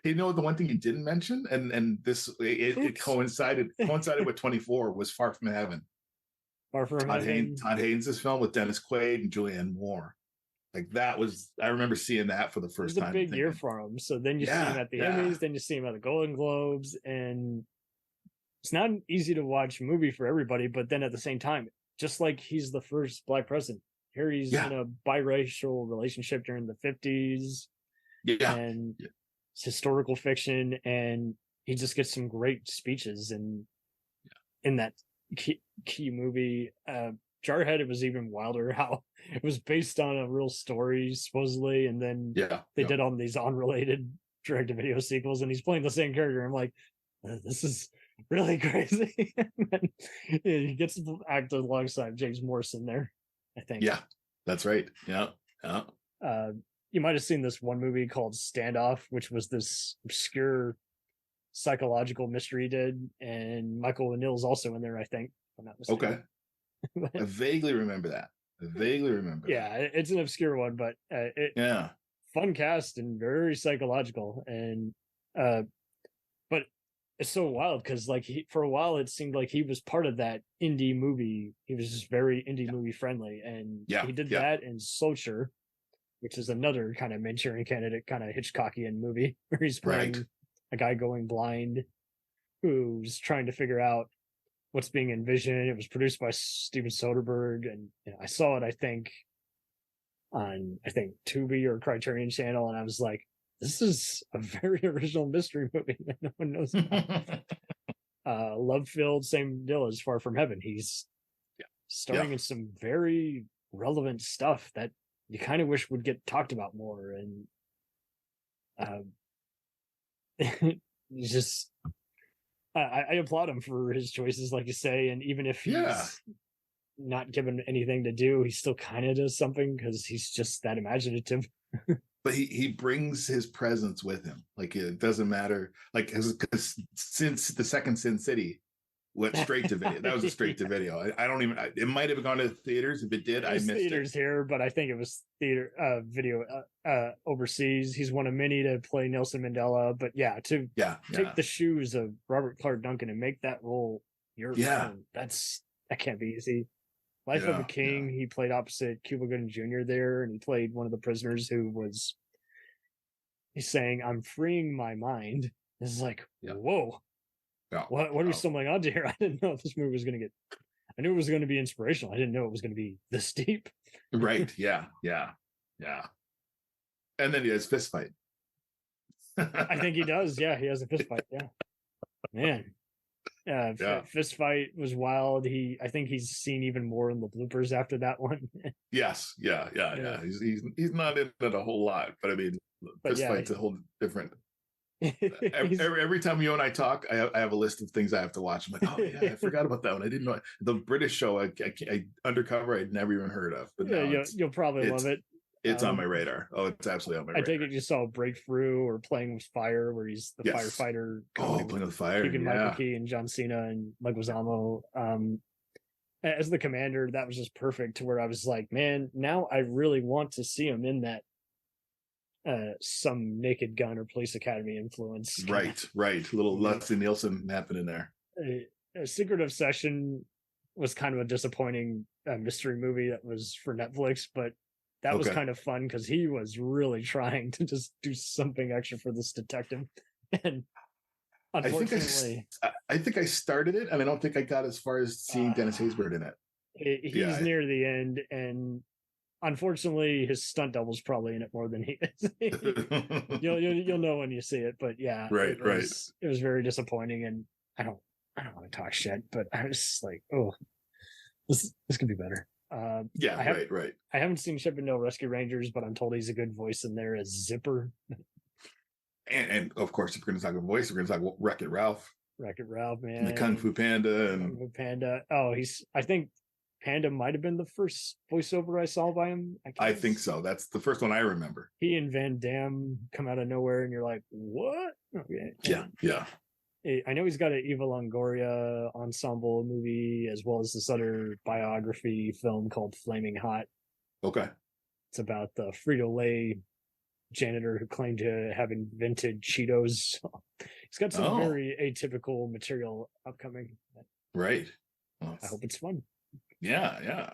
You know, the one thing you didn't mention, and this it coincided with 24 was Far From Heaven. Todd Haynes' film with Dennis Quaid and Julianne Moore. Like that was, I remember seeing that for the first time. It was a big year for him. So then you see him at the Emmys, then you see him at the Golden Globes, and it's not an easy to watch movie for everybody. But then at the same time, just like he's the first Black president, here he's in a biracial relationship during the 50s. And it's historical fiction, and he just gets some great speeches in that key movie. Jarhead, it was even wilder how it was based on a real story supposedly, and then they did on these unrelated direct-to-video sequels, and he's playing the same character. I'm like, this is really crazy. He gets to act alongside James Morrison there, I think. Yeah, that's right. You might have seen this one movie called Standoff, which was this obscure psychological mystery he did, and Michael O'Neill's also in there, I think, if I'm not mistaken. Okay. I vaguely remember that. It's an obscure one, but fun cast and very psychological, and but it's so wild because like for a while it seemed like he was part of that indie movie. He was just very indie movie friendly, and he did that in Soldier, which is another kind of Manchurian Candidate, kind of Hitchcockian movie where he's playing a guy going blind who's trying to figure out what's being envisioned. It was produced by Steven Soderbergh, and I saw it, I think, on Tubi or Criterion Channel, and I was like, this is a very original mystery movie that no one knows about. Love Filled, same deal as Far From Heaven. He's starring in some very relevant stuff that you kind of wish would get talked about more, and he's just I applaud him for his choices, like you say, and even if he's not given anything to do, he still kind of does something because he's just that imaginative. But he brings his presence with him. Like, it doesn't matter. Like, because since the second Sin City went straight to video, that was a straight to video. I don't even. It might have gone to theaters. If it did, I missed theaters it. Here, but I think it was theater video overseas. He's one of many to play Nelson Mandela. But to take the shoes of Robert Clark Duncan and make that role your own, that can't be easy. Life of a King, he played opposite Cuba Gooding Jr. there, and he played one of the prisoners he's saying, I'm freeing my mind. It's like, whoa. Yeah. What are we stumbling onto here? I didn't know if this movie was going to I knew it was going to be inspirational. I didn't know it was going to be this deep. Right. Yeah. And then he has fist fight. I think he does. Yeah, he has a fist fight. Yeah. Man. Fist fight was wild. I think he's seen even more in the bloopers after that one. Yes. Yeah. He's not in it a whole lot, but I mean, fist fight's a whole different. Every time you and I talk, I have a list of things I have to watch. I'm like, oh yeah, I forgot about that one. I didn't know the British show. I Undercover. I'd never even heard of. But you'll probably love it. It's on my radar. Oh, it's absolutely on my radar. I think you saw Breakthrough or Playing with Fire, where he's the firefighter. Playing with Fire. Michael Key and John Cena and Leguizamo. As the commander, that was just perfect. To where I was like, man, now I really want to see him in that. Some Naked Gun or Police Academy influence. Right. Little Leslie Nielsen happening there. Secret Obsession was kind of a disappointing mystery movie that was for Netflix, but that was kind of fun because he was really trying to just do something extra for this detective. And unfortunately, I think I started it, and I don't think I got as far as seeing Dennis Haysbert in it. He's near the end, and unfortunately, his stunt double's probably in it more than he is. You'll know when you see it, but it was very disappointing, and I don't want to talk shit, but I was like, oh, this could be better. I haven't seen Chippendale Rescue Rangers, but I'm told he's a good voice in there as Zipper. And of course, if we're going to talk about voice, we're going to talk about Wreck-It Ralph. Wreck-It Ralph, man. And the Kung Fu Panda. Kung Fu Panda. Oh, I think Panda might have been the first voiceover I saw by him. I think so. That's the first one I remember. He and Van Damme come out of nowhere, and you're like, what? Okay. Yeah. I know he's got an Eva Longoria ensemble movie, as well as this other biography film called Flaming Hot. Okay. It's about the Frito-Lay janitor who claimed to have invented Cheetos. He's got some very atypical material upcoming. Right. Well, I hope it's fun. Yeah.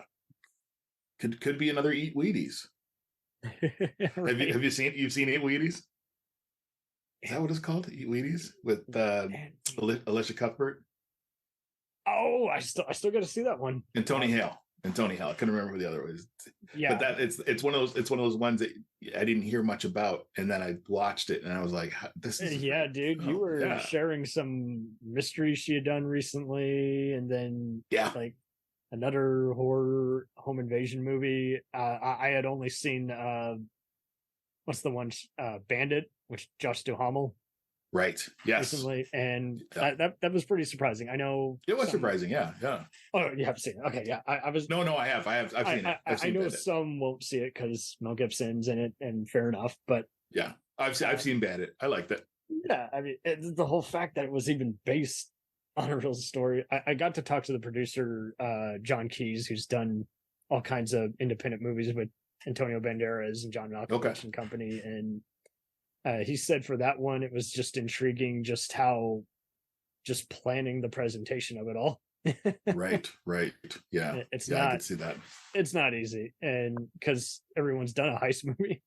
Could be another Eat Wheaties. Right. Have you seen Eat Wheaties? Is that what it's called? Eat Wheaties with Elisha Cuthbert? Oh, I still got to see that one. And Tony Hale. I couldn't remember who the other was. Yeah, but it's one of those ones that I didn't hear much about, and then I watched it, and I was like, "This is dude." You were sharing some mysteries she had done recently, and then like another horror home invasion movie. I had only seen what's the one Bandit, which Josh Duhamel. Right. Yes. Recently, and that was pretty surprising. I know it was surprising. Yeah. Oh, you have seen it? Okay, yeah. I was. No, I have. I've seen it. I know some won't see it because Mel Gibson's in it, and fair enough. But yeah, I've seen Bandit. I liked it. Yeah, I mean, the whole fact that it was even based on a real story. I got to talk to the producer, John Keyes, who's done all kinds of independent movies with Antonio Banderas and John Malkovich and company, and he said for that one it was just intriguing just how planning the presentation of it all. right yeah it's not, I can see that it's not easy, and because everyone's done a heist movie.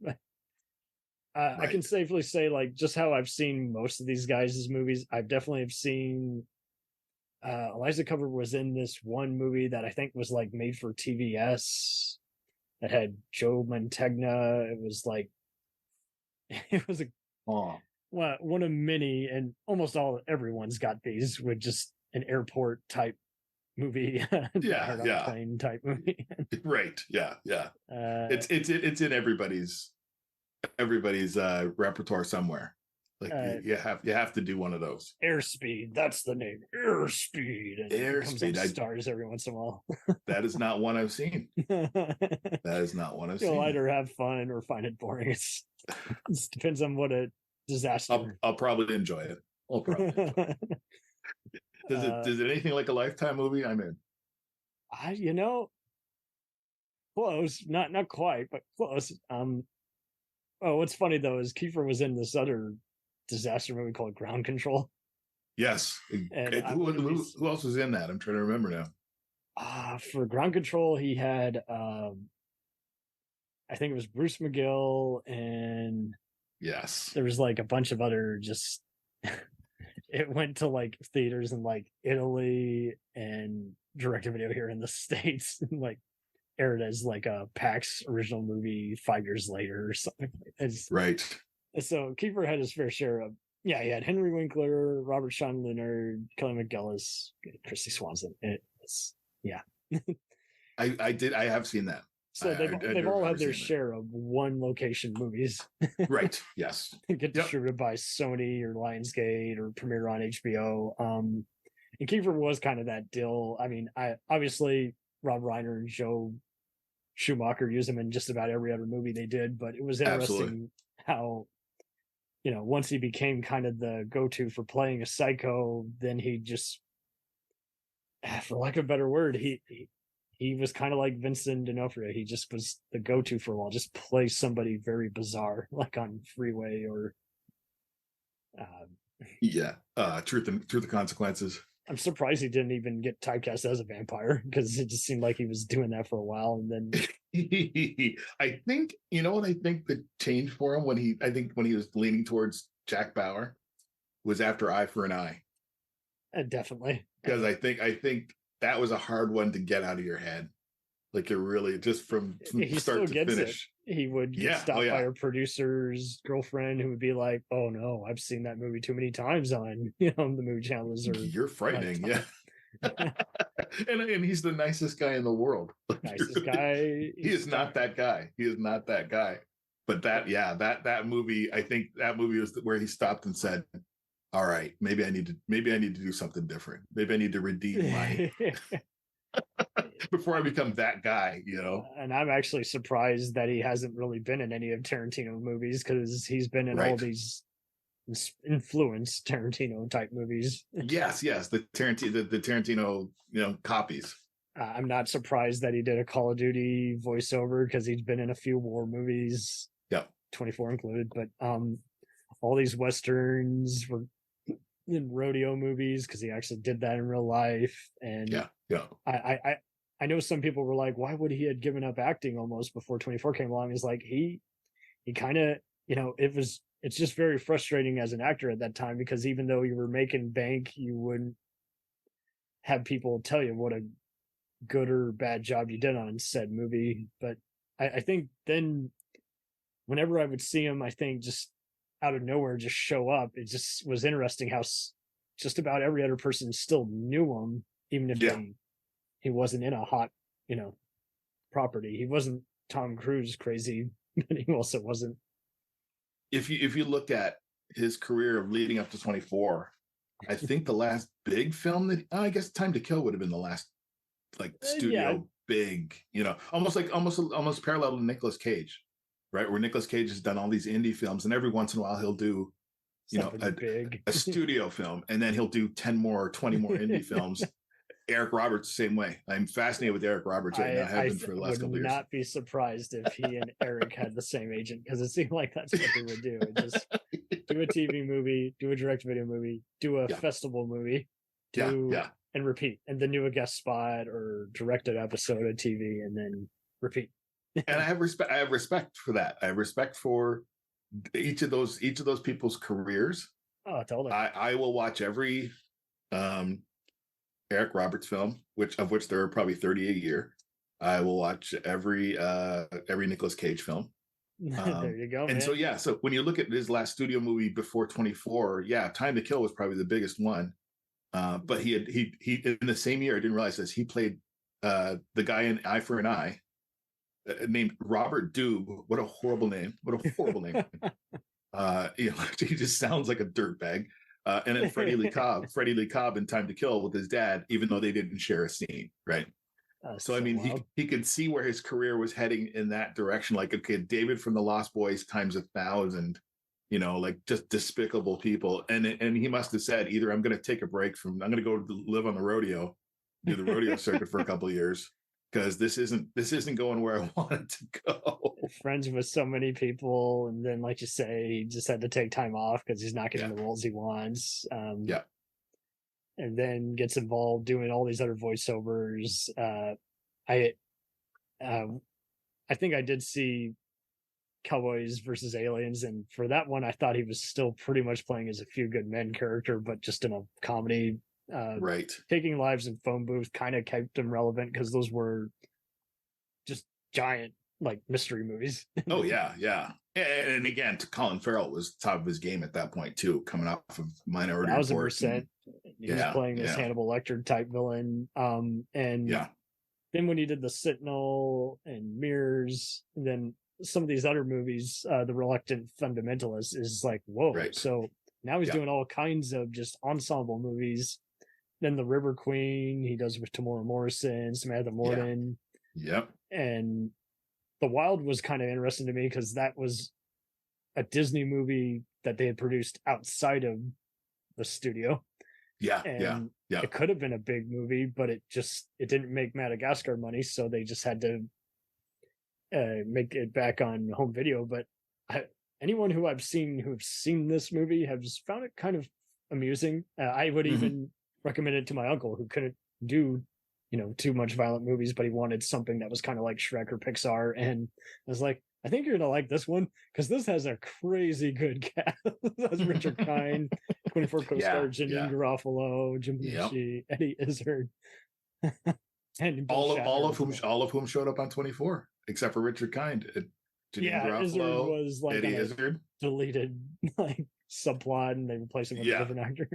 I can safely say, like, just how I've seen most of these guys' movies, I've definitely have seen Elisha Cuthbert was in this one movie that I think was like made for TVS that had Joe Mantegna. It was like it was a one of many, and almost everyone's got these with just an airport type movie, plane type movie. Right. Yeah. It's in everybody's repertoire somewhere. Like you have to do one of those. Airspeed, that's the name. Airspeed. And it comes up stars every once in a while. That is not one I've seen. That is not one I've seen. You'll either have fun or find it boring. It depends on what a disaster. I'll probably enjoy it. I'll probably enjoy it. Does it anything like a Lifetime movie? I'm in. Close. Not quite, but close. What's funny though is Kiefer was in this other disaster movie called Ground Control. Yes. And who else was in that? I'm trying to remember now. For Ground Control, he had I think it was Bruce McGill, and yes, there was like a bunch of other just it went to like theaters in like Italy and direct-to-video here in the States, and like aired as like a PAX original movie 5 years later or something. Right. So Kiefer had his fair share of, he had Henry Winkler, Robert Sean Leonard, Kelly McGillis, Christy Swanson. I have seen that. So they've all had their share of one location movies. Right. Yes. Get distributed by Sony or Lionsgate or premiere on HBO. And Kiefer was kind of that deal. I mean, obviously Rob Reiner and Joe Schumacher use him in just about every other movie they did, but it was interesting how, once he became kind of the go-to for playing a psycho, then he just, for lack of a better word, he was kind of like Vincent D'Onofrio. He just was the go-to for a while. Just play somebody very bizarre, like on Freeway or Truth and Consequences. I'm surprised he didn't even get typecast as a vampire, because it just seemed like he was doing that for a while. And then I think, I think the change for him when he was leaning towards Jack Bauer was after Eye for an Eye. Definitely. Because I think that was a hard one to get out of your head. Like it really, just from start to finish. He would get stopped by a producer's girlfriend who would be like, "Oh no, I've seen that movie too many times on the movie channels." Or you're frightening, and he's the nicest guy in the world. Nicest guy. He is not that guy. He is not that guy. But that movie, I think that movie was where he stopped and said, "All right, maybe I need to do something different. Maybe I need to redeem my." Before I become that guy, And I'm actually surprised that he hasn't really been in any of Tarantino movies, because he's been in all these influenced Tarantino type movies. Yes, the Tarantino, copies. I'm not surprised that he did a Call of Duty voiceover, because he's been in a few war movies. 24 included, but all these westerns were in rodeo movies, because he actually did that in real life. And I know some people were like, why would he had given up acting almost before 24 came along? Is like he kind of, it's just very frustrating as an actor at that time, because even though you were making bank, you wouldn't have people tell you what a good or bad job you did on said movie. But I think then whenever I would see him, I think just out of nowhere just show up, it just was interesting how just about every other person still knew him, even if he wasn't in a hot, property. He wasn't Tom Cruise crazy, but he also wasn't. If you look at his career of leading up to 24, I think the last big film that I guess Time to Kill would have been the last like studio big, almost parallel to Nicolas Cage, right? Where Nicolas Cage has done all these indie films, and every once in a while he'll do a studio film, and then he'll do 10 more or 20 more indie films. Eric Roberts, same way. I'm fascinated with Eric Roberts right now. I have been for the last couple of years. I would not be surprised if he and Eric had the same agent, because it seemed like that's what they would do. Just do a TV movie, do a direct-to-video movie, do a festival movie, and repeat, and then do a guest spot or directed episode of TV, and then repeat. And I have respect for that. I have respect for each of those people's careers. Oh, totally. I will watch every Eric Roberts film, which there are probably 30 a year. I will watch every Nicolas Cage film. There you go, and man. so yeah, so when you look at his last studio movie before 24, yeah, Time to Kill was probably the biggest one. But he in the same year, I didn't realize this, he played the guy in Eye for an Eye, named Robert Dube. What a horrible name. What a horrible name. He just sounds like a dirtbag. And then Freddie Lee Cobb in Time to Kill with his dad, even though they didn't share a scene, right? So I mean, he could see where his career was heading in that direction. Like, okay, David from the Lost Boys times 1,000, like just despicable people. And he must have said, either I'm going to take a break I'm going to go live on the rodeo, do the rodeo circuit for a couple of years, because this isn't going where I wanted to go. Friends with so many people, and then, like you say, he just had to take time off because he's not getting the roles he wants. And then gets involved doing all these other voiceovers. I think I did see Cowboys versus Aliens, and for that one, I thought he was still pretty much playing as a Few Good Men character, but just in a comedy. Right. Taking Lives in Phone Booth kind of kept him relevant because those were just giant like mystery movies. Oh yeah. And again, Colin Farrell was top of his game at that point too, coming off of Minority Report. 1,000%. He was playing this Hannibal Lecter type villain. And then when he did The Sentinel and Mirrors, and then some of these other movies, The Reluctant Fundamentalist is like, whoa. Right. So now he's doing all kinds of just ensemble movies. Then The River Queen, he does with Tamora Morrison, Samantha Morton. Yep. And The Wild was kind of interesting to me because that was a Disney movie that they had produced outside of the studio. And it could have been a big movie, but it didn't make Madagascar money, so they just had to make it back on home video. But anyone who I've seen who've seen this movie has found it kind of amusing. I would even recommend it to my uncle who couldn't do too much violent movies, but he wanted something that was kind of like Shrek or Pixar. And I was like, I think you're gonna like this one because this has a crazy good cast. That's Richard Kind, 24 co-star Janine Garofalo, Jim Belushi, Eddie Izzard, and all of whom showed up on 24 except for Richard Kind. Janine Garofalo, Izzard was like Eddie Izzard, deleted like subplot, and they replaced him with a different actor.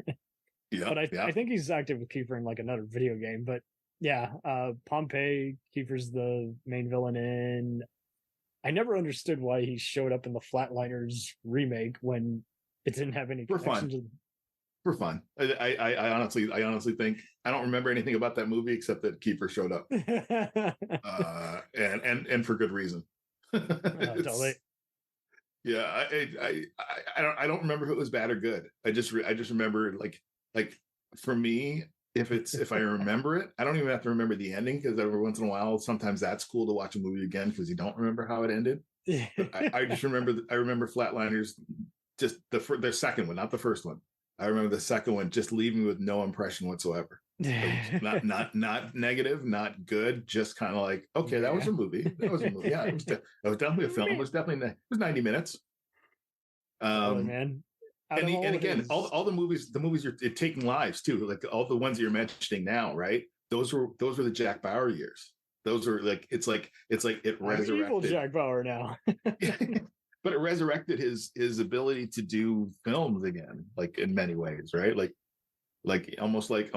But I think he's active with Kiefer in like another video game. But Pompeii, Kiefer's the main villain in. I never understood why he showed up in the Flatliners remake when it didn't have any connection for fun. I honestly think I don't remember anything about that movie except that Kiefer showed up, and for good reason. Totally. Yeah, I don't remember if it was bad or good. I just remember like for me, if I remember it, I don't even have to remember the ending because every once in a while, sometimes that's cool to watch a movie again because you don't remember how it ended. But I just remember Flatliners, just their second one, not the first one. I remember the second one just leaving me with no impression whatsoever. Like, not negative, not good, just kind of like, okay, that was a movie. That was a movie. Yeah, it was definitely a film. It was 90 minutes. Man. And again, all the movies you're taking lives too, like all the ones that you're mentioning now, right? Those were the Jack Bauer years. Those were like it's like it resurrected. Evil Jack Bauer now. But it resurrected his ability to do films again, like in many ways, right? Like almost like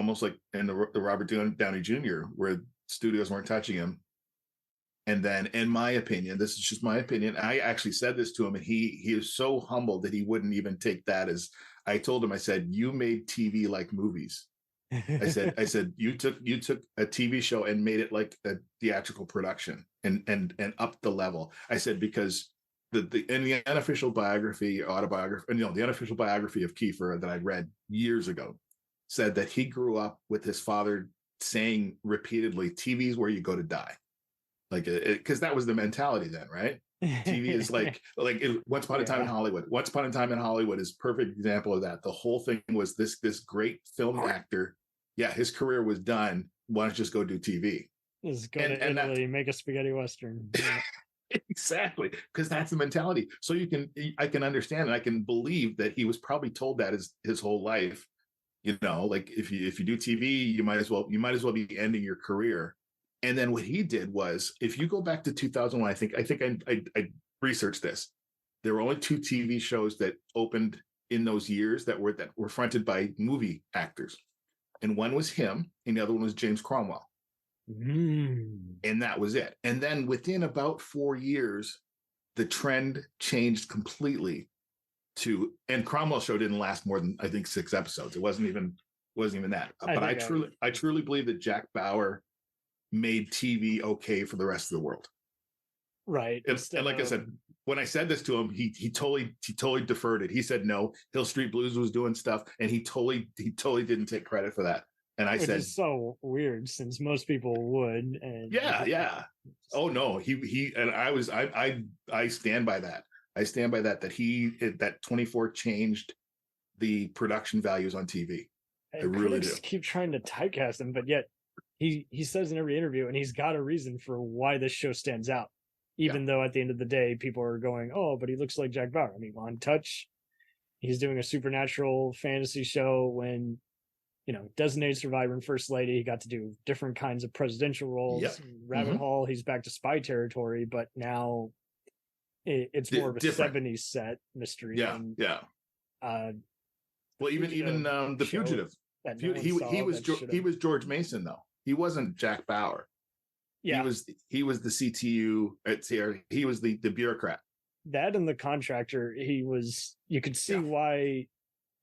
in the Robert Downey Jr., where studios weren't touching him. And then, in my opinion, this is just my opinion, I actually said this to him, and he is so humbled that he wouldn't even take that as. I told him, I said, you made TV like movies. I said you took a TV show and made it like a theatrical production and up the level. I said, because in the unofficial the unofficial biography of Kiefer that I read years ago said that he grew up with his father saying repeatedly, TV's where you go to die. Like, because that was the mentality then, right? TV is like Once Upon a Time in Hollywood. Once Upon a Time in Hollywood is a perfect example of that. The whole thing was this great film actor. Yeah, his career was done. Why don't you just go do TV? Just go to Italy, make a spaghetti western. Exactly, because that's the mentality. So I can understand and I can believe that he was probably told that his whole life. Like if you do TV, you might as well be ending your career. And then what he did was, if you go back to 2001, I researched this. There were only two TV shows that opened in those years that were fronted by movie actors, and one was him, and the other one was James Cromwell. And that was it. And then within about 4 years, the trend changed completely and Cromwell's show didn't last more than, I think, 6 episodes. It wasn't even that. But I truly believe that Jack Bauer made TV okay for the rest of the world. Right. And like I said, when I said this to him, he totally deferred it. He said no, Hill Street Blues was doing stuff, and he totally didn't take credit for that. And I said, is so weird, since most people would. And yeah. Oh no, he and I stand by that. I stand by that that 24 changed the production values on TV. I really do. Keep trying to typecast him, but yet he says in every interview, and he's got a reason for why this show stands out. Even though at the end of the day, people are going, "Oh, but he looks like Jack Bauer." I mean, on Touch, he's doing a supernatural fantasy show. When designated survivor and first lady, he got to do different kinds of presidential roles. Yep. Rabbit Hole, he's back to spy territory, but now it's more of a different 70s set mystery. Well, even The Fugitive. He was George Mason, though. He wasn't Jack Bauer. Yeah, he was the CTU at Sierra. He was the bureaucrat. That and The Contractor, you could see why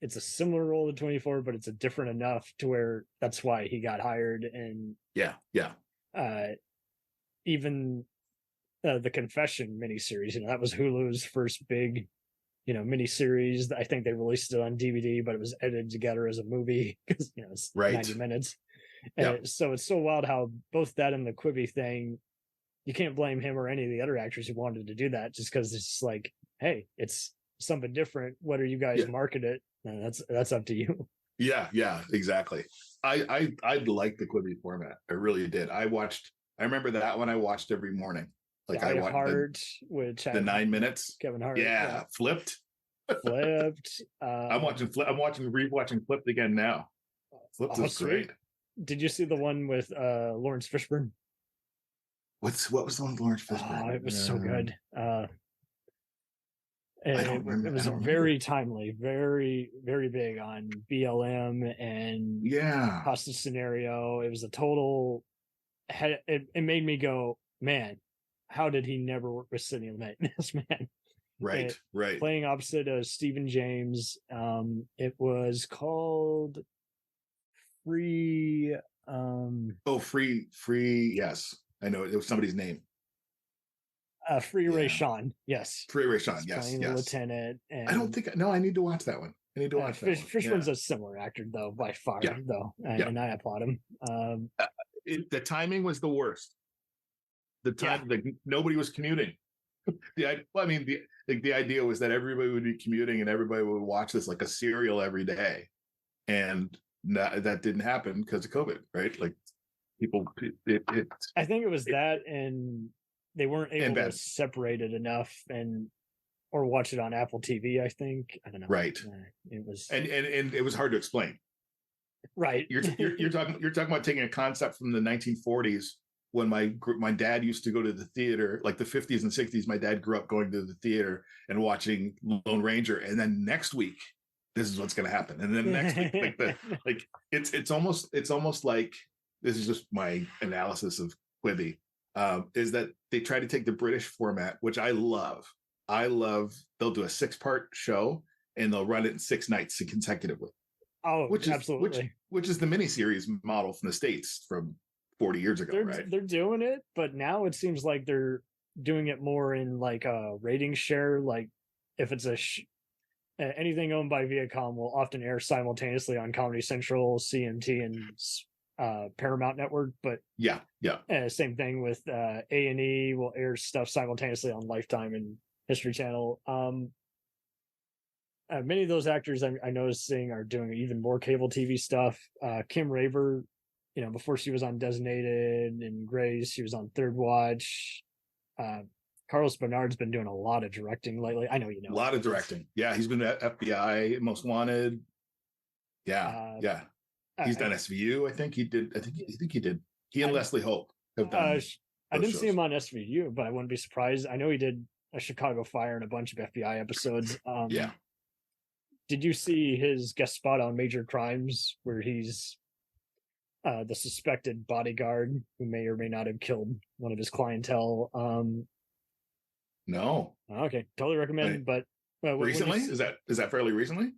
it's a similar role to 24, but it's a different enough to where that's why he got hired. And even the Confession miniseries, that was Hulu's first big, miniseries. I think they released it on DVD, but it was edited together as a movie because it's 90 minutes. So it's so wild how both that and the Quibi thing, you can't blame him or any of the other actors who wanted to do that, just because it's like, hey, it's something different. Whether you guys market it, that's up to you. Yeah, exactly. I like the Quibi format. I really did. I remember that one I watched every morning. Like I watched the 9 minutes. Kevin Hart. Yeah, Flipped. I'm rewatching Flipped again now. Flipped is great. Did you see the one with Lawrence Fishburne? What was the one with Lawrence Fishburne? It was so good. It was very timely, very, very big on BLM and hostage scenario. It was a total. It made me go, man, how did he never work with Sidney Lumet? This man. Right. Playing opposite Stephen James. It was called Free. Free. Yes, I know it was somebody's name. Free Ray Sean. Yes. Free Ray Sean. Yes. Playing the lieutenant. And I don't think. No, I need to watch that one. I need to watch that. Fishburne's a similar actor, though, by far. Though, and I applaud him. The timing was the worst. The time that nobody was commuting. The idea was that everybody would be commuting and everybody would watch this like a serial every day, and that didn't happen because of COVID, right? Like people, I think it was that, and they weren't able to separate it enough, or watch it on Apple TV. I think, I don't know. Right. It was, and it was hard to explain. Right. You're talking about taking a concept from the 1940s when my dad used to go to the theater, like the 50s and 60s. My dad grew up going to the theater and watching Lone Ranger, and then next week, this is what's going to happen, and then next week, it's almost like, this is just my analysis of Quibi, is that they try to take the British format, which I love. They'll do a 6-part show and they'll run it in 6 nights consecutively. Oh, absolutely. Which is the miniseries model from the States from 40 years ago, right? They're doing it, but now it seems like they're doing it more in like a rating share. Like if it's anything owned by Viacom will often air simultaneously on Comedy Central, CMT, and Paramount Network. But same thing with A&E will air stuff simultaneously on Lifetime and History Channel. Many of those actors I noticing are doing even more cable TV stuff. Kim Raver, before she was on Designated and Grace, she was on Third Watch. Carlos Bernard's been doing a lot of directing lately. I know you know. A lot of directing. Yeah, he's been at FBI, Most Wanted. Yeah, yeah. He's done SVU. I think he did. I think he did. He and Leslie Hope have done. I didn't shows. see him on SVU, but I wouldn't be surprised. I know he did a Chicago Fire and a bunch of FBI episodes. Yeah. Did you see his guest spot on Major Crimes, where he's the suspected bodyguard who may or may not have killed one of his clientele? No. Okay, totally recommend. But recently, is that fairly recently?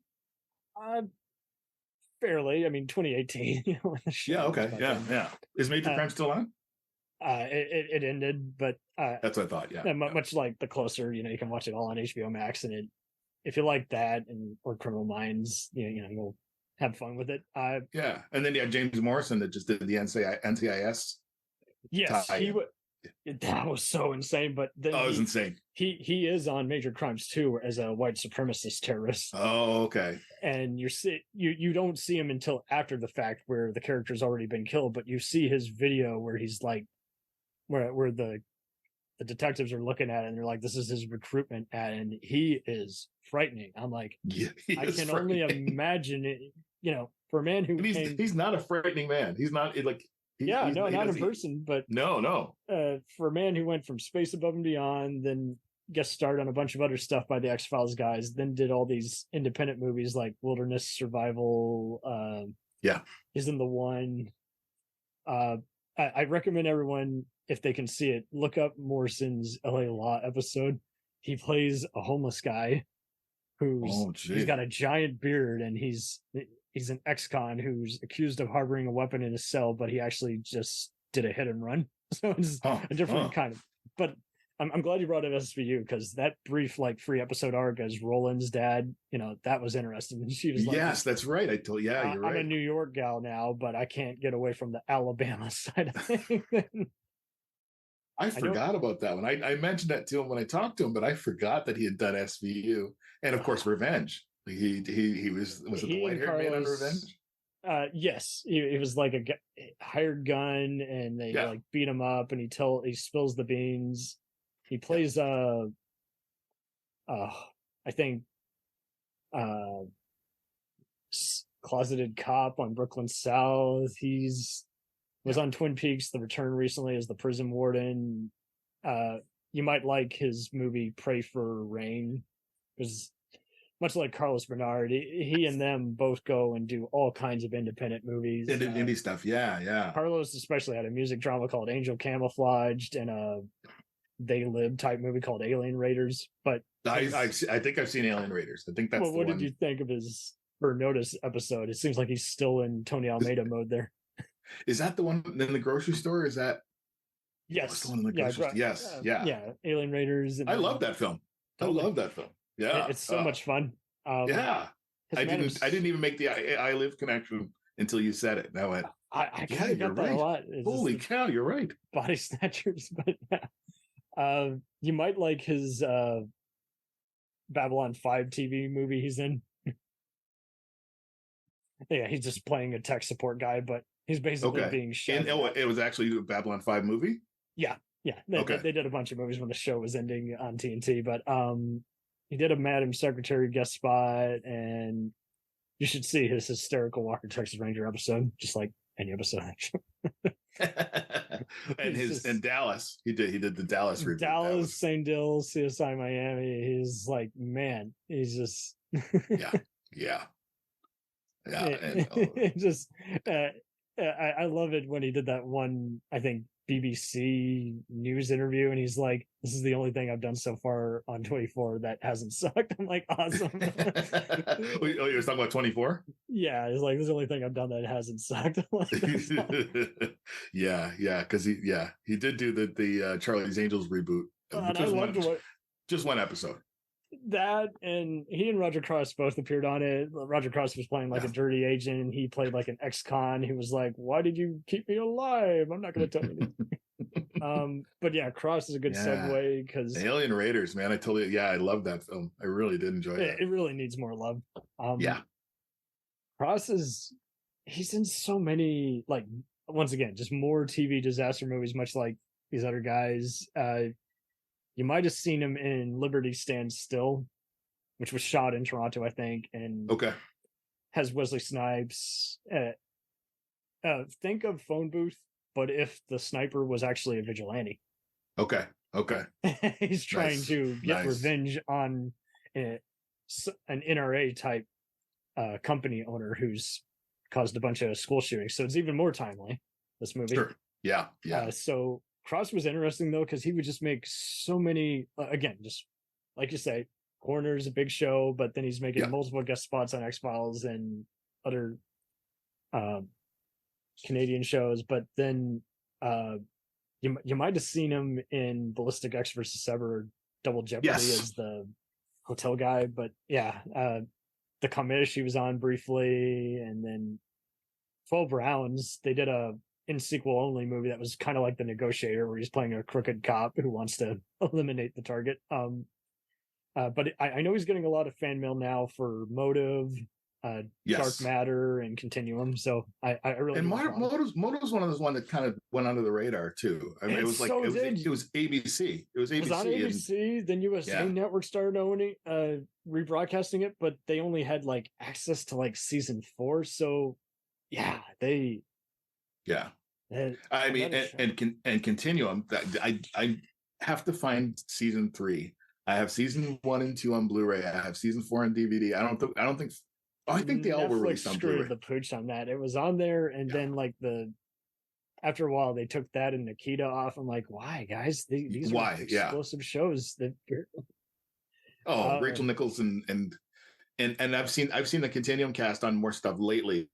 Fairly. I mean, 2018. Yeah. Okay. Yeah. Is Major Crime still on? It ended, but that's what I thought. Yeah. Much like The Closer, you can watch it all on HBO Max, and if you like that or Criminal Minds, you'll have fun with it. Yeah, and then you have James Morrison that just did the NCIS. Yes, that was so insane. But then it was insane. He is on Major Crimes too as a white supremacist terrorist. Oh, okay. And you don't see him until after the fact, where the character's already been killed. But you see his video where he's like, where the detectives are looking at it and they're like, this is his recruitment ad, and he is frightening. I'm like, I can only imagine it, for a man who he's not a frightening man. He's not like not in person, but no. For a man who went from Space Above and Beyond, then guest starred on a bunch of other stuff by the X-Files guys, then did all these independent movies like Wilderness Survival. He's in The One. I recommend everyone, if they can see it, look up Morrison's LA Law episode. He plays a homeless guy he's got a giant beard, and he's an ex-con who's accused of harboring a weapon in his cell, but he actually just did a hit and run. So it's a different kind of. But I'm glad you brought up SVU, because that brief free episode arc as Roland's dad, that was interesting. And she was like, yes, that's right. You're right. I'm a New York gal now, but I can't get away from the Alabama side of things. I forgot about that one. I mentioned that to him when I talked to him, but I forgot that he had done SVU and of course Revenge. He was it the white-haired man on Revenge? Yes, he was like a hired gun, and they beat him up, and he spills the beans. He plays I think closeted cop on Brooklyn South. Was on Twin Peaks: The Return recently as the prison warden. You might like his movie Pray for Rain, because much like Carlos Bernard, he and them both go and do all kinds of independent movies. Indie stuff, yeah. Carlos especially had a music drama called Angel Camouflaged, and a They Live type movie called Alien Raiders. But I think I've seen Alien Raiders. I think that's the one. What did you think of his Burn Notice episode? It seems like he's still in Tony Almeida mode there. Is that the one in the grocery store? Is that? Yes. The one in the grocery store? Yes. Yeah. Alien Raiders. I love that film. Totally. I love that film. Yeah. It's so much fun. I didn't even make the I Live connection until you said it. Now I kind of got that a lot. Holy cow, you're right. Body Snatchers, but you might like his Babylon 5 TV movie he's in. Yeah, he's just playing a tech support guy, but he's basically being shot. It was actually a Babylon 5 movie? Yeah. They did a bunch of movies when the show was ending on TNT, but he did a Madam Secretary guest spot, and you should see his hysterical Walker Texas Ranger episode, just like any episode actually. and Dallas, he did the Dallas reboot. Dallas, St. Dill, CSI Miami. He's like, man, he's just yeah. I love it when he did that one, I think, BBC News interview, and he's like, this is the only thing I've done so far on 24 that hasn't sucked. I'm like, awesome. You were talking about 24? Yeah, he's like, this is the only thing I've done that hasn't sucked. Like, yeah, because he did do the Charlie's Angels reboot, just one episode. That, and he and Roger Cross both appeared on it. Roger Cross was playing like a dirty agent, and he played like an ex-con who was like, why did you keep me alive? I'm not going to tell you anything. But yeah, Cross is a good segue, because Alien Raiders, man, I love that film. I really did enjoy it. It really needs more love. Cross he's in so many, like, once again, just more TV disaster movies, much like these other guys. you might have seen him in Liberty Stands Still, which was shot in Toronto, I think, and Okay. has Wesley Snipes. Think of Phone Booth, but if the sniper was actually a vigilante. Okay. Okay. He's trying Nice. to get Nice. revenge on an NRA type company owner who's caused a bunch of school shootings. So it's even more timely, this movie. Sure. Yeah. Yeah. So Cross was interesting though, because he would just make so many, again, just like you say, Corner's a big show, but then he's making multiple guest spots on X-Files and other Canadian shows. But then you might have seen him in Ballistic X versus Sever, Double Jeopardy as the hotel guy. But yeah, the Commish he was on briefly, and then 12 Rounds, they did a in sequel only movie that was kind of like The Negotiator, where he's playing a crooked cop who wants to eliminate the target. But I know he's getting a lot of fan mail now for Motive, Dark Matter, and Continuum. So I really and Motive's one of those one that kind of went under the radar too. I mean, it was like it was ABC. It was ABC. It was on ABC. Then USA Network started owning, rebroadcasting it, but they only had like access to like season 4. So yeah, they. I mean, and Continuum. I have to find season 3. I have season 1 and 2 on Blu-ray. I have season 4 on DVD. I don't think. Oh, I think they all were released on Blu-ray. The pooch on that. It was on there, and then like after a while they took that and Nikita off. I'm like, why, guys? These are explosive shows that. Rachel Nichols and I've seen the Continuum cast on more stuff lately.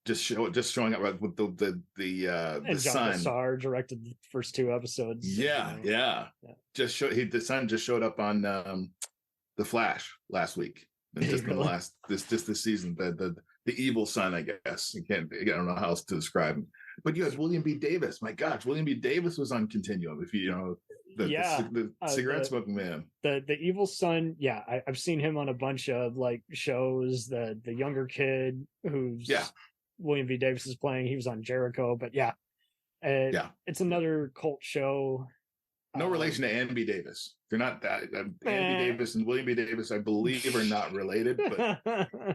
Just showing up with the and Sun. John directed the first 2 episodes. The Sun just showed up on The Flash last week. And just in the last this season, the evil son, I guess. I don't know how else to describe him. But you had William B. Davis. My gosh, William B. Davis was on Continuum. If the cigarette smoking man. The evil son, I've seen him on a bunch of like shows. The younger kid who's William V. Davis is playing. He was on Jericho, but it's another cult show. No relation to Ann B. Davis. They're not that. Ann B. Davis and William B. Davis, I believe, are not related, but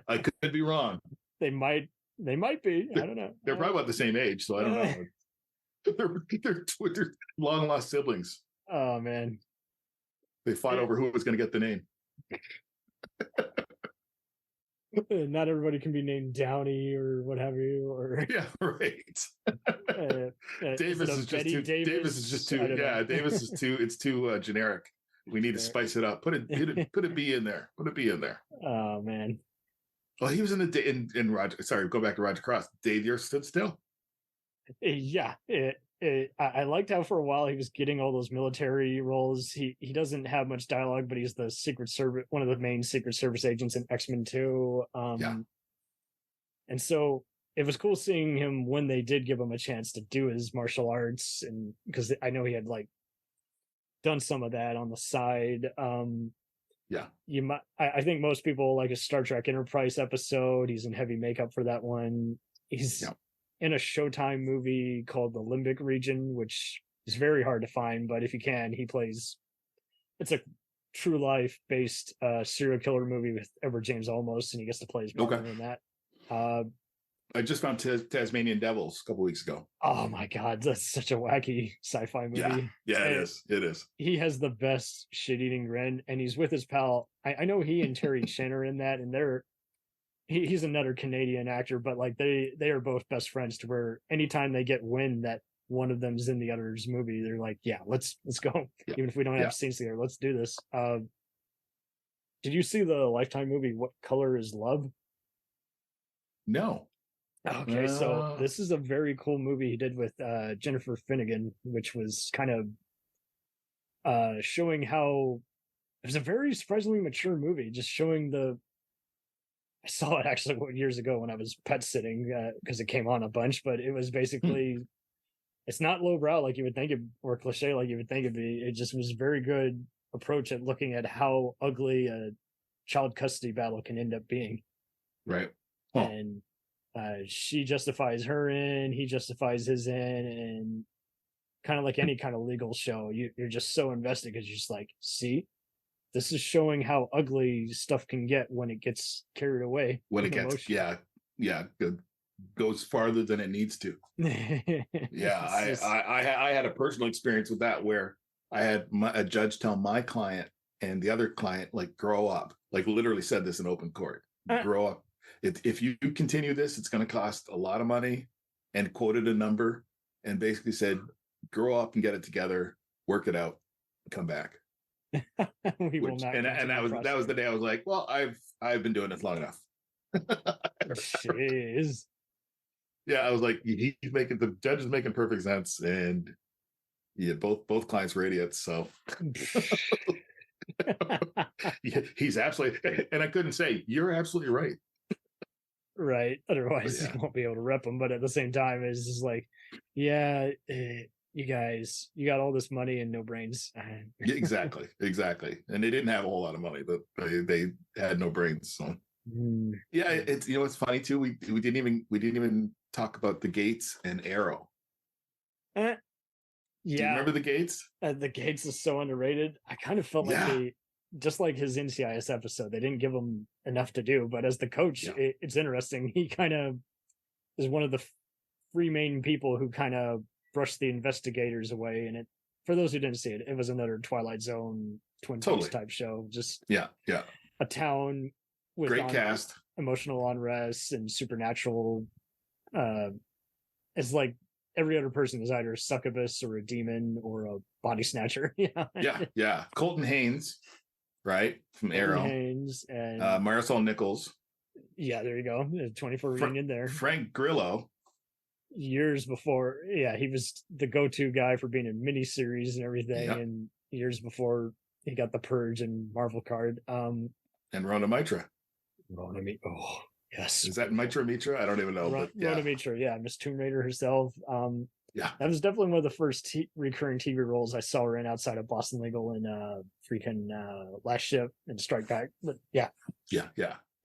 I could be wrong. They might be. I don't know. They're probably about the same age, so I don't know. They're long lost siblings. Oh man, they fought over who was going to get the name. Not everybody can be named Downey or what have you, or right. Davis is just too. Davis is just too. Yeah, Davis is too. It's too generic. We need to spice it up. Put a B in there. Put a B in there. Oh man. Well, he was in Roger. Sorry, go back to Roger Cross. Day the Earth Stood Still. Yeah, I liked how for a while he was getting all those military roles. He doesn't have much dialogue, but he's the Secret Service, one of the main Secret Service agents in X-Men 2. And so it was cool seeing him when they did give him a chance to do his martial arts, and because I know he had like done some of that on the side. I think most people like a Star Trek Enterprise episode. He's in heavy makeup for that one. He's in a Showtime movie called The Limbic Region, which is very hard to find, but if you can, he plays. It's a true life based serial killer movie with Edward James Olmos, and he gets to play his brother in that. I just found Tasmanian Devils a couple weeks ago. Oh my god, that's such a wacky sci-fi movie. Yeah, it is. It is. He has the best shit-eating grin, and he's with his pal. I know he and Terry Chin are in that, and he's another Canadian actor, but like they are both best friends to where anytime they get wind that one of them's in the other's movie, they're like, yeah, let's go. Even if we don't have scenes together, let's do this. Did you see the Lifetime movie What Color Is Love? No. Okay, so this is a very cool movie he did with Jennifer Finnegan, which was kind of showing how it was a very surprisingly mature movie, just showing I saw it actually years ago when I was pet sitting because it came on a bunch, but it was basically it's not lowbrow like you would think it, or cliche like you would think it'd be. It just was a very good approach at looking at how ugly a child custody battle can end up being. Right. And she justifies her end, he justifies his end, and kind of like any kind of legal show, you're just so invested because you're just like, see, this is showing how ugly stuff can get when it gets carried away. When it gets, it goes farther than it needs to. Yeah, I had a personal experience with that where I had a judge tell my client and the other client, like, grow up, like literally said this in open court, grow up. If you continue this, it's going to cost a lot of money, and quoted a number and basically said, grow up and get it together, work it out, come back. We will not. And that was the day I was like, well, I've been doing this long enough. Jeez. Yeah, I was like, the judge is making perfect sense, and yeah, both clients were idiots. So yeah, he's absolutely, and I couldn't say you're absolutely right. Right. Otherwise, you won't be able to rep them. But at the same time, it's just like, yeah, you guys, you got all this money and no brains. Yeah, exactly. And they didn't have a whole lot of money, but they had no brains. So yeah, it's, it's funny too. We didn't even talk about the Gates and Arrow. Yeah. Do you remember the Gates? The Gates is so underrated. I kind of felt like they, just like his NCIS episode, they didn't give him enough to do. But as the coach, it's interesting. He kind of is one of the three main people who kind of brushed the investigators away. And it, for those who didn't see it, it was another Twilight Zone, Twin Peaks type show. Just a town with great cast, emotional unrest, and supernatural. It's like every other person is either a succubus or a demon or a body snatcher. Yeah. Colton Haynes, right, from Arrow. Haynes and Marisol Nichols. Yeah, there you go. 24 reunion there. Frank Grillo. Years before, he was the go-to guy for being in miniseries and everything. And years before he got the Purge and Marvel card. And Rona Mitra. Oh, yes. Is that Mitra? I don't even know. Rona Mitra, Miss Tomb Raider herself. That was definitely one of the first recurring TV roles I saw her in outside of Boston Legal and freaking Last Ship and Strike Back. But yeah.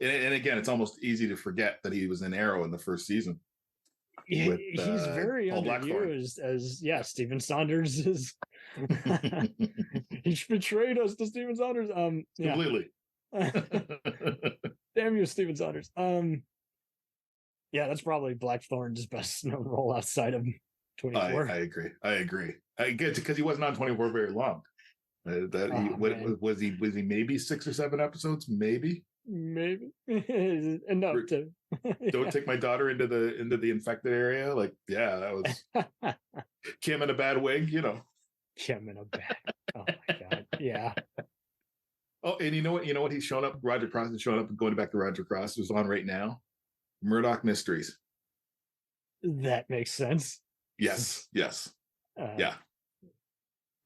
And again, it's almost easy to forget that he was in Arrow in the first season. With, he's very underused as Stephen Saunders is. He betrayed us to Stephen Saunders. Completely. Damn you, Stephen Saunders. That's probably Blackthorn's best known role outside of 24. I agree. I get because he wasn't on 24 very long. Was he maybe 6 or 7 episodes? Maybe enough to don't take my daughter into the infected area. Like, that was Kim in a bad wig, Kim in a bad. Oh my god. Yeah. Oh, and you know what? He's showing up. Roger Cross is showing up and going back to Roger Cross, who's on right now. Murdoch Mysteries. That makes sense. Yes.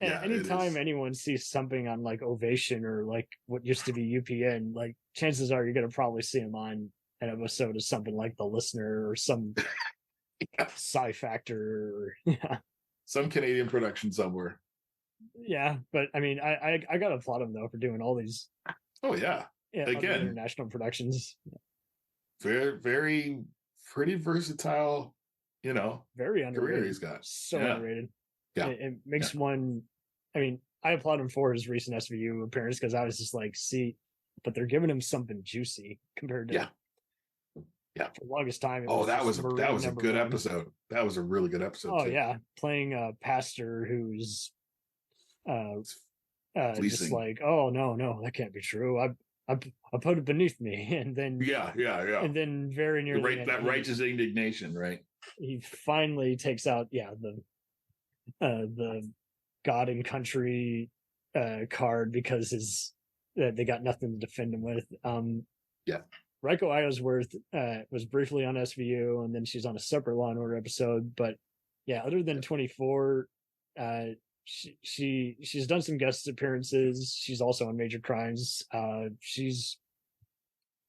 Anytime anyone sees something on like Ovation or like what used to be UPN, like chances are you're going to probably see him on an episode of something like The Listener or some Sci Factor or some Canadian production somewhere. Yeah, but I mean, I got to applaud him though for doing all these. Oh yeah, again, international productions. Very, very, pretty versatile. Very underrated. Career he's got. So underrated. Yeah, it makes one. I mean, I applaud him for his recent SVU appearance because I was just like, see, but they're giving him something juicy compared to. Yeah. For the longest time. That was a good episode. That was a really good episode. Oh too. Yeah, playing a pastor who's, just like, oh no, that can't be true. I put it beneath me, and then and then very nearly that righteous indignation, right? He finally takes out the God and Country card because they got nothing to defend him with. Reiko Aylesworth was briefly on SVU, and then she's on a separate Law and Order episode. But other than 24, she's done some guest appearances. She's also on Major Crimes. She's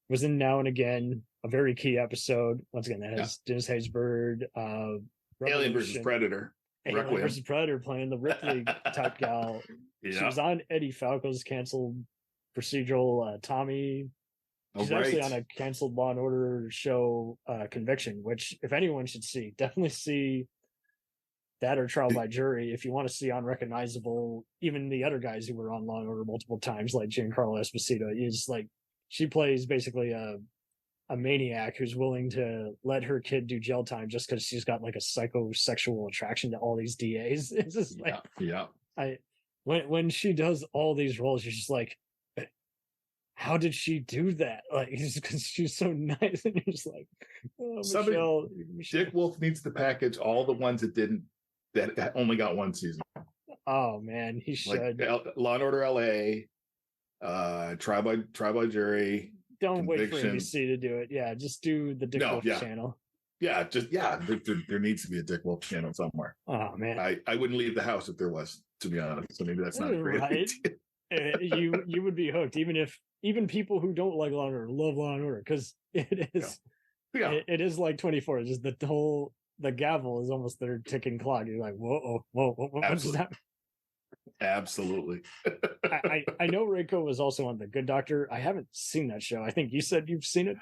was in Now and Again, a very key episode. Once again, that has Dennis Haysbert, Alien versus Predator. Alien versus Predator, playing the Ripley type gal. She was on Eddie Falco's canceled procedural Tommy. She's actually on a canceled Law and Order show, Conviction, which if anyone should see, definitely see That or Trial by Jury. If you want to see unrecognizable, even the other guys who were on Law and Order multiple times, like Giancarlo Esposito, is like she plays basically a maniac who's willing to let her kid do jail time just because she's got like a psychosexual attraction to all these DAs. It's just like when she does all these roles, you're just like, how did she do that? Like, because she's so nice, and you're just like, oh, Michelle. Dick Wolf needs to package all the ones that only got one season. Oh man, he should. Like Law and Order LA, Trial by Jury. Don't wait for ABC to do it. Yeah, just do the Dick Wolf channel. Yeah, there needs to be a Dick Wolf channel somewhere. Oh man, I wouldn't leave the house if there was, to be honest. So maybe that's not a great idea. You would be hooked, even people who don't like Law and Order love Law and Order, because it is it is like 24. Just the gavel is almost their ticking clock. You're like, whoa, what just happened? Absolutely. I know Reiko was also on The Good Doctor. I haven't seen that show. I think you said you've seen it.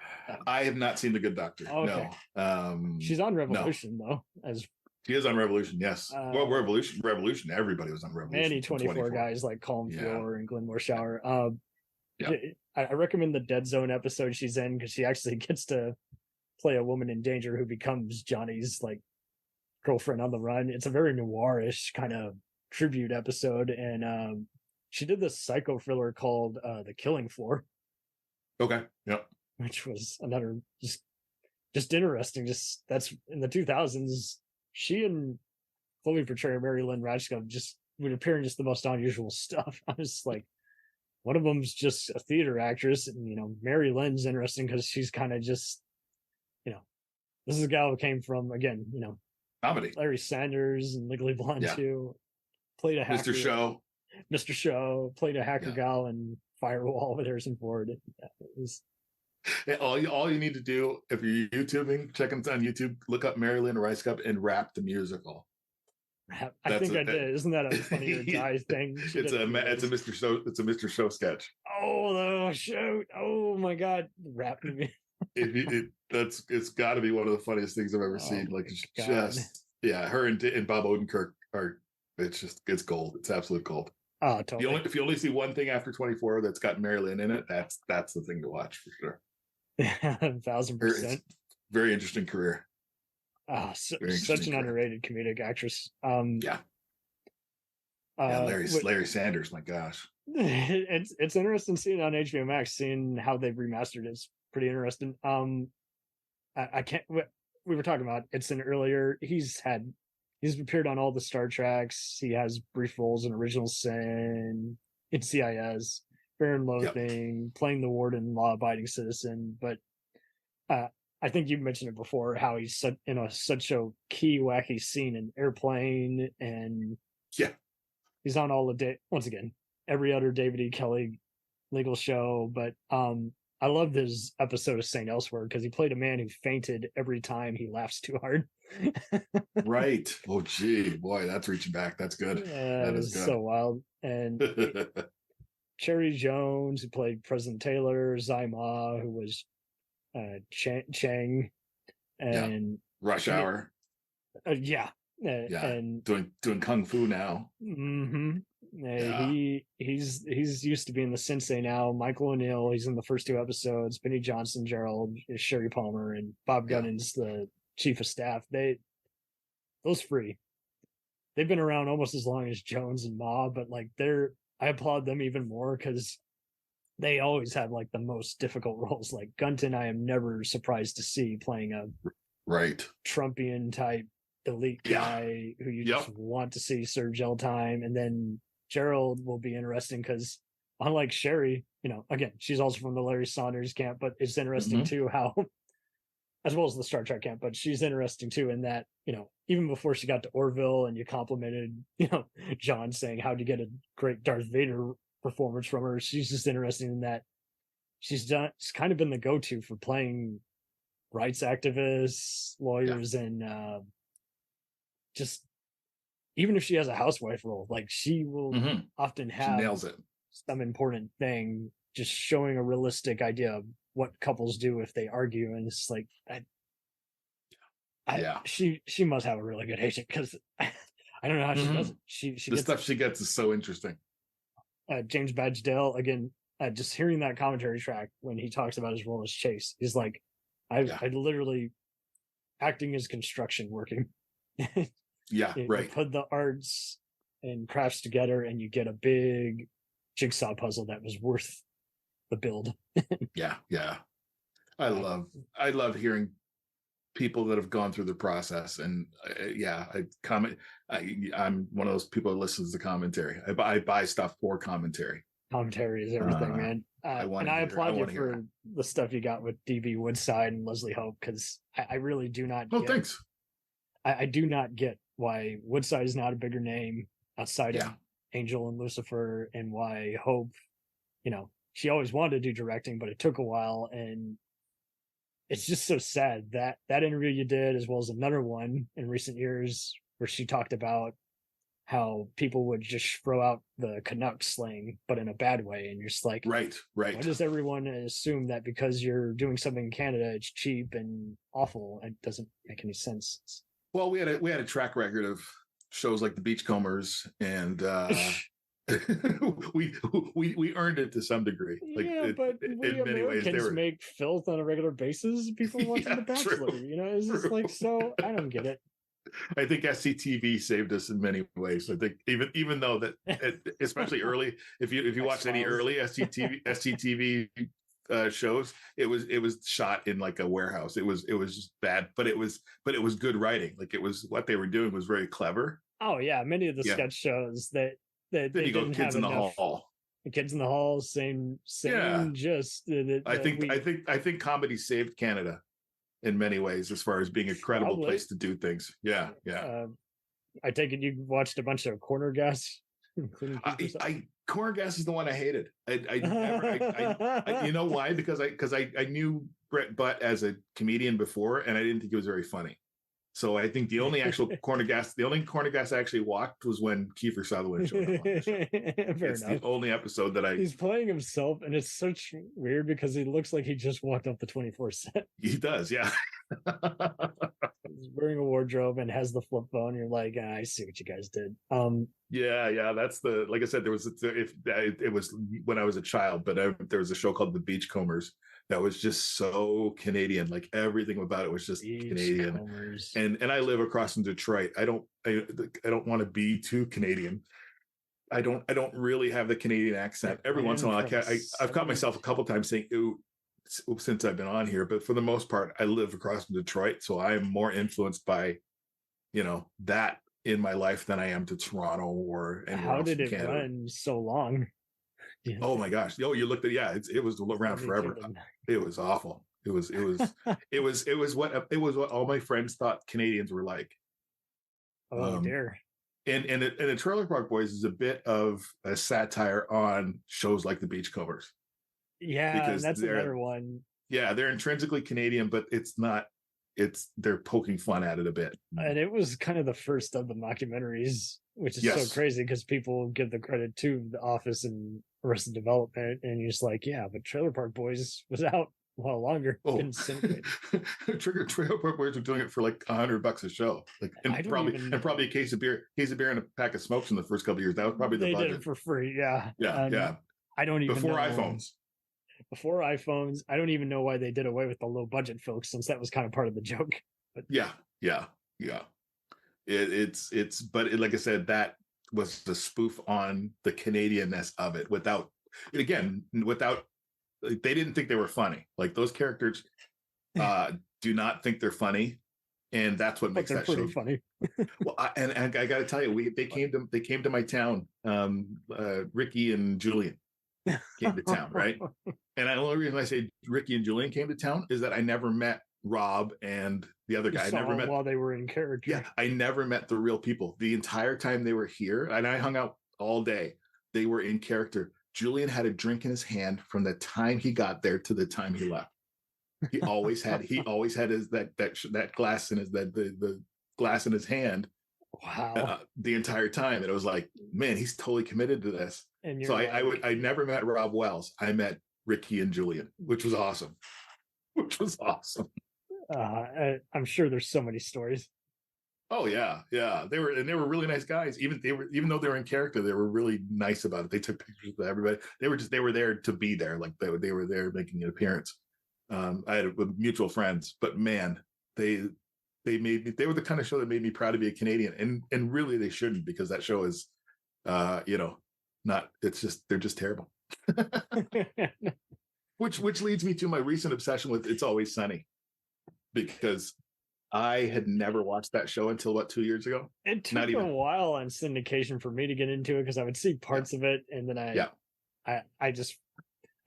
I have not seen The Good Doctor. Okay. No. She's on Revolution though. She is on Revolution. Yes. Well, Revolution. Everybody was on Revolution. Many 24 guys like Colin Fior and Glenn Morshower. I recommend the Dead Zone episode she's in, because she actually gets to play a woman in danger who becomes Johnny's like girlfriend on the run. It's a very noirish kind of tribute episode, and she did this psycho thriller called The Killing Floor. Okay. Yep. Which was another just interesting. Just that's in the 2000s. She and Chloe portraying Mary Lynn Rajskub just would appear in just the most unusual stuff. I was like, one of them's just a theater actress, and Mary Lynn's interesting because she's kind of just, this is a gal who came from, again, comedy. Larry Sanders and Legally Blonde too. Played a hacker. Mr. Show played a hacker gal in Firewall with Harrison Ford. All you need to do, if you're YouTubing, check them on YouTube, look up Mary Lynn Rajskub and Rap the Musical. I think I did. Isn't that a funny guy thing? It's a Mr. Show sketch. Oh, shoot! Oh my God, Rap the Musical. It's got to be one of the funniest things I've ever seen. Like, her and Bob Odenkirk are. It's gold. It's absolute gold. Oh, totally. If you only see one thing after 24 that's got Mary Lynn in it, that's the thing to watch for sure. 1,000%. Very interesting career. Such an underrated comedic actress. Larry Sanders, my gosh. It's interesting seeing on HBO Max, seeing how they've remastered it. It's pretty interesting. I can't. We were talking about Itzin earlier. He's appeared on all the Star Treks. He has brief roles in Original Sin, in CIS, Fear and Loathing, playing the warden, law-abiding citizen. But I think you mentioned it before, how he's such a key, wacky scene in Airplane, and he's on all the once again every other David E. Kelly legal show. But I loved his episode of St. Elsewhere because he played a man who fainted every time he laughs too hard. Right. Oh, gee, boy, that's reaching back. That's good. That is good. So wild. And Cherry Jones, who played President Taylor, Zai Ma, who was Chang, and Rush Hour. And doing kung fu now. Mm-hmm. He's used to being the sensei now. Michael O'Neill, he's in the first 2 episodes. Benny Johnson, Gerald, Sherry Palmer, and Bob Gunnan's the chief of staff. Those 3, they've been around almost as long as Jones and Ma, but like I applaud them even more because they always have like the most difficult roles. Like Gunton, I am never surprised to see playing a Trumpian type elite guy who you just want to see serve jail time. And then Gerald will be interesting because, unlike Sherry, again, she's also from the Larry Saunders camp, but it's interesting too how, as well as the Star Trek camp, but she's interesting too in that, even before she got to Orville and you complimented, John saying how'd you get a great Darth Vader performance from her, she's just interesting in that she's kind of been the go-to for playing rights activists, lawyers, and just even if she has a housewife role, like she will often have, she nails it, some important thing, just showing a realistic idea of what couples do if they argue. And it's like, she must have a really good agent, because I don't know how she does it. She The gets stuff she gets is so interesting. James Badgedale again. Just hearing that commentary track when he talks about his role as Chase, he's like, I literally acting is construction working. Yeah, right. You put the arts and crafts together, and you get a big jigsaw puzzle that was worth the build. Yeah. I love hearing people that have gone through the process, and I'm one of those people that listens to commentary. I buy stuff for commentary. Commentary is everything, man. I applaud you for the stuff you got with DB Woodside and Leslie Hope, because I really do not. Thanks. I do not get why Woodside is not a bigger name outside of Angel and Lucifer, and why Hope, she always wanted to do directing, but it took a while, and it's just so sad that interview you did, as well as another one in recent years where she talked about how people would just throw out the Canuck slang, but in a bad way. And you're just like, right. Why does everyone assume that because you're doing something in Canada, it's cheap and awful? It doesn't make any sense. Well, we had a track record of shows like The Beachcombers, and we earned it to some degree. But we Americans make filth on a regular basis. People watching The Bachelor, it's just like, so I don't get it. I think SCTV saved us in many ways. I think even though that, especially early, if you watch any early SCTV shows, it was shot in like a warehouse. It was just bad, but it was good writing. Like, it was, what they were doing was very clever. Oh yeah, many of the sketch shows that then they you go didn't Kids have in the enough. Hall. The Kids in the Hall, same. Just I think comedy saved Canada in many ways, as far as being a credible place to do things. Yeah. I take it you watched a bunch of Corner Gas. Corner Gas is the one I hated. I never. You know why? Because I knew Brett Butt as a comedian before, and I didn't think it was very funny. So I think the only Corner Gas I actually watched was when Kiefer Sutherland showed up on the show. It's the only episode that he's playing himself, and it's such weird because he looks like he just walked off the 24 set. He does, yeah. He's wearing a wardrobe and has the flip phone. You're like, I see what you guys did. Yeah. That's like I said, there was it was when I was a child, but there was a show called The Beachcombers that was just so Canadian. Like, everything about it was just Canadian. And I live across from Detroit. I don't want to be too Canadian. I don't really have the Canadian accent. Every once in a while, I've caught myself a couple times saying "ooh" since I've been on here, but for the most part, I live across from Detroit, so I'm more influenced by, that in my life than I am to Toronto or anywhere else in Canada. How did it run so long? Oh my gosh! Oh, you looked at it was around forever. It was awful. It was what all my friends thought Canadians were like. Oh dear. And the Trailer Park Boys is a bit of a satire on shows like The Beachcombers. Yeah, because that's another one. Yeah, they're intrinsically Canadian, but it's not. They're poking fun at it a bit. And it was kind of the first of the mockumentaries, which is so crazy because people give the credit to The Office and Arrested Development, and you're just like, yeah, but Trailer Park Boys was out a while longer. Trailer Park Boys were doing it for like $100 a show, like, and probably a case of beer and a pack of smokes in the first couple of years. That was probably the budget. Did it for free. Yeah. I don't even before iPhones. Before iPhones, I don't even know why they did away with the low budget folks, since that was kind of part of the joke. But yeah. It's but like I said, that was the spoof on the Canadianness of it. Without they didn't think they were funny. Like, those characters do not think they're funny, and that's what makes that show funny. Well, and I got to tell you, they came to my town. Ricky and Julian came to town, right? And the only reason I say Ricky and Julian came to town is that I never met Rob and the other guy. I never met while they were in character. Yeah, I never met the real people. The entire time they were here, and I hung out all day, they were in character. Julian had a drink in his hand from the time he got there to the time he left. He always had his that glass in his the glass in his hand. Wow. The entire time, and it was like, man, he's totally committed to this. And so I never met Rob Wells. I met Ricky and Julian, which was awesome. I'm sure there's so many stories. Oh yeah, yeah. They were really nice guys. Even though they were in character, they were really nice about it. They took pictures with everybody. They were there to be there. Like they were there making an appearance. I had mutual friends, but man, they they made me. They were the kind of show that made me proud to be a Canadian. And really, they shouldn't, because that show is, you know, not. It's just they're just terrible. Which leads me to my recent obsession with It's Always Sunny, because I had never watched that show until about 2 years ago. It took Not a even. while on syndication for me to get into it because I would see parts of it, and then Yeah. I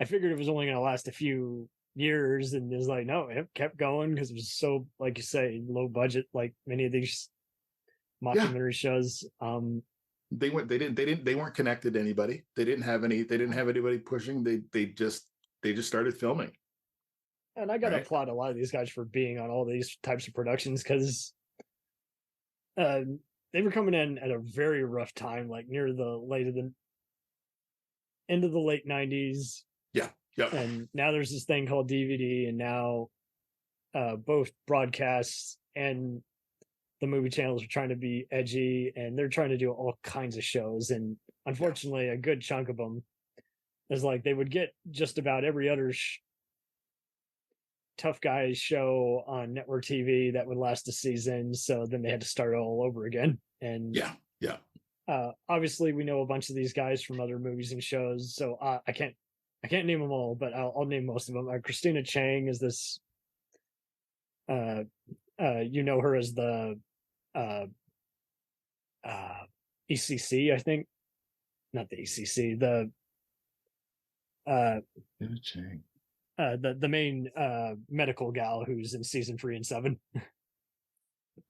figured it was only going to last a few years, and it was like, no, it kept going because it was so, like you say, low budget, like many of these Yeah. mockumentary shows. They weren't connected to anybody. They didn't have anybody pushing. They just started filming. And I got to Right. applaud a lot of these guys for being on all these types of productions, because they were coming in at a very rough time, like near the end of the late 90s. Yeah. Yeah. And now there's this thing called DVD, and now both broadcasts and the movie channels are trying to be edgy, and they're trying to do all kinds of shows. And unfortunately, a good chunk of them is like they would get just about every other tough guys show on network TV that would last a season. So then they had to start all over again. And Yeah. Yeah. obviously, we know a bunch of these guys from other movies and shows, so I can't name them all, but I'll name most of them. Christina Chang is this. You know her as the ECC, I think. Not the ECC. The main medical gal who's in season 3 and 7.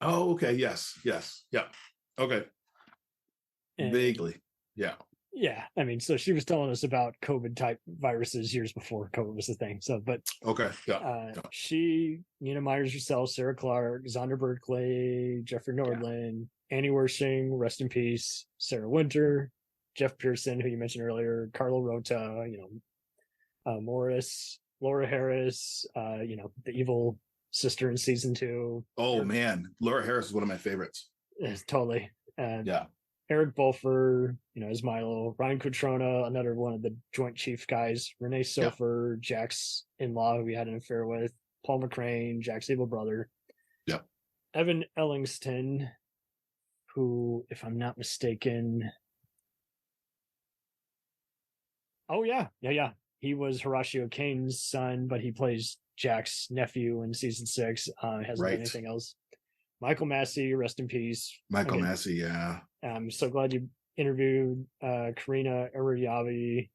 Oh, okay. Yes. Yes. Yeah. Okay. And Vaguely. Yeah. yeah, I mean, so she was telling us about COVID type viruses years before COVID was a thing. So, but Okay. Yeah. she, Nina Myers herself, Sarah Clark, Zonda Berkeley, Jeffrey Nordland, Annie Wersching, rest in peace, Sarah Winter, Jeff Pearson, who you mentioned earlier, Carlo Rota, Morris, Laura Harris, the evil sister in season 2. Oh man, Laura Harris is one of my favorites. Totally. Yeah. Eric Balfour, as Milo, Ryan Cutrona, another one of the Joint Chief guys, Renee Sofer, Jack's in-law, who we had an affair with, Paul McCrane, Jack's evil brother. Yeah. Evan Ellingston, who, if I'm not mistaken, he was Horatio Kane's son, but he plays Jack's nephew in season 6. Hasn't done anything else. Michael Massey, rest in peace. Michael Massey, yeah. I'm so glad you interviewed Karina Aryavi,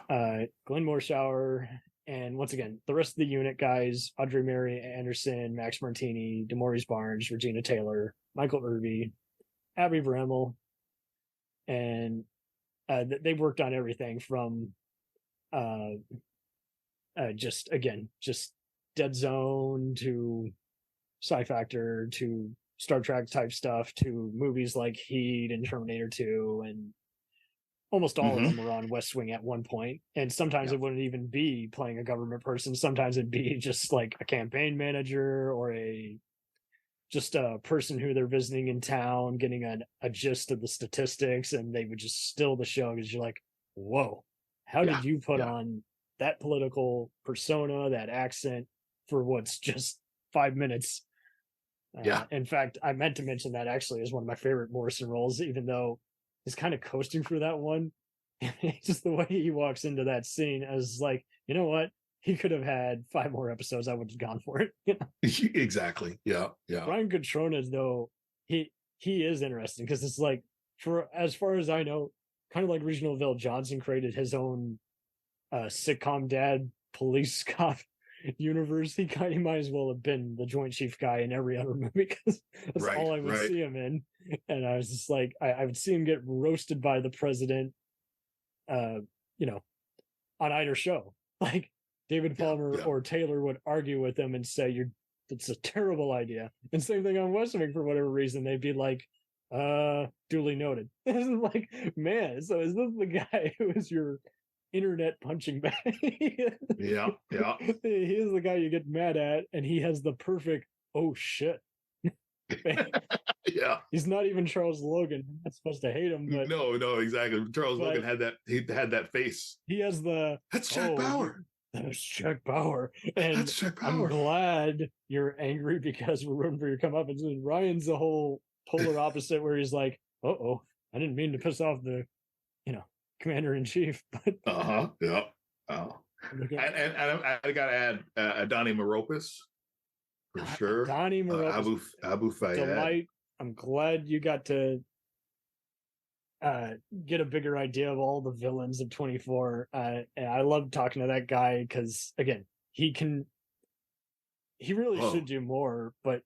Glenn Morshower, and once again, the rest of the unit guys, Audrey Mary Anderson, Max Martini, Demores Barnes, Regina Taylor, Michael Irby, Abby Bremmel, and they worked on everything from just Dead Zone to Sci Factor to Star Trek type stuff to movies like Heat and Terminator 2, and almost all of them were on West Wing at one point. And sometimes it wouldn't even be playing a government person. Sometimes it'd be just like a campaign manager or just a person who they're visiting in town, getting a gist of the statistics, and they would just still the show because you're like, whoa, how did you put on that political persona, that accent for what's just 5 minutes? In fact, I meant to mention that actually is one of my favorite Morrison roles, even though he's kind of coasting through that one. Just the way he walks into that scene, I was like, you know what? He could have had 5 more episodes. I would have gone for it. Exactly. Yeah. Yeah. Ryan Cutrona, though, he is interesting because it's like, for as far as I know, kind of like Reginald Vell Johnson created his own sitcom dad police cop universe. He might as well have been the Joint Chief guy in every other movie because that's all I would see him in. And I was just like, I would see him get roasted by the president, on either show. Like David Palmer or Taylor would argue with him and say, it's a terrible idea. And same thing on West Wing, for whatever reason, they'd be like, duly noted. It's like, man, so is this the guy who is your internet punching bag? Yeah. He is the guy you get mad at, and he has the perfect oh shit Yeah. He's not even Charles Logan. I'm not supposed to hate him, but No, exactly. Charles Logan had that. He had that face. He has the That's Jack Bauer. That's Jack Bauer, and That's Jack I'm Bauer. glad you're angry because we're rooting for your come up. And Ryan's the whole polar opposite, where he's like, "Oh, I didn't mean to piss off the, commander in chief." But Yeah. Oh. And I got to add Donnie Maropis for sure. Donnie Maropis, Abu Fayed. Delight. I'm glad you got to get a bigger idea of all the villains of 24. And I love talking to that guy because, again, he really should do more, but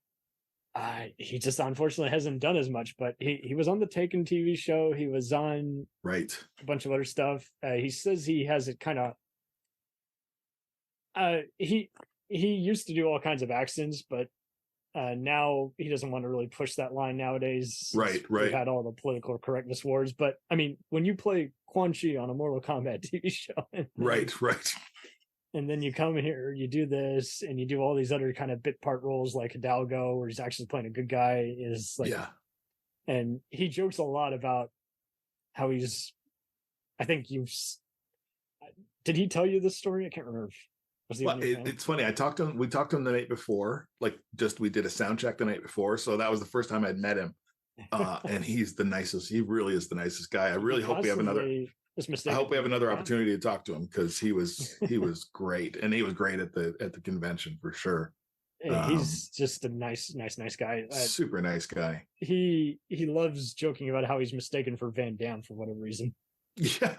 he just unfortunately hasn't done as much. But he was on the Taken TV show. He was on a bunch of other stuff. He says he has it kind of. He used to do all kinds of accents, but now he doesn't want to really push that line nowadays. Right. We've had all the political correctness wars, but I mean, when you play Quan Chi on a Mortal Kombat TV show, right, and then you come here, you do this, and you do all these other kind of bit part roles like Hidalgo, where he's actually playing a good guy, is like, and he jokes a lot about how he's. I think did he tell you this story? I can't remember. Well, it's funny. We talked to him the night before. We did a sound check the night before, so that was the first time I'd met him. And he's the nicest. He really is the nicest guy. I really hope we have another. I hope we have another opportunity to talk to him because he was great, and he was great at the convention for sure. He's just a nice guy. Super nice guy. He loves joking about how he's mistaken for Van Damme for whatever reason. Yeah,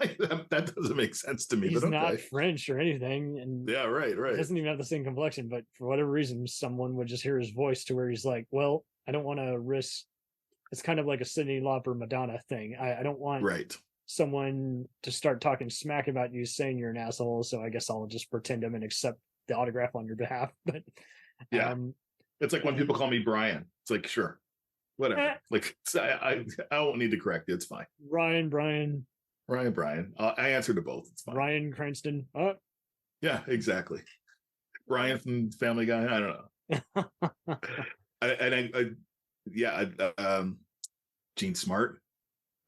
that doesn't make sense to me. He's not French or anything, and right. He doesn't even have the same complexion, but for whatever reason, someone would just hear his voice to where he's like, "Well, I don't want to risk." It's kind of like a Cyndi Lauper Madonna thing. I don't want someone to start talking smack about you, saying you're an asshole. So I guess I'll just pretend him and accept the autograph on your behalf. But it's like when people call me Brian. It's like, sure, whatever. I won't need to correct you. It's fine. Brian. I answer to both. It's fine. Ryan Cranston. Yeah, exactly. Brian from Family Guy. I don't know. Gene Smart.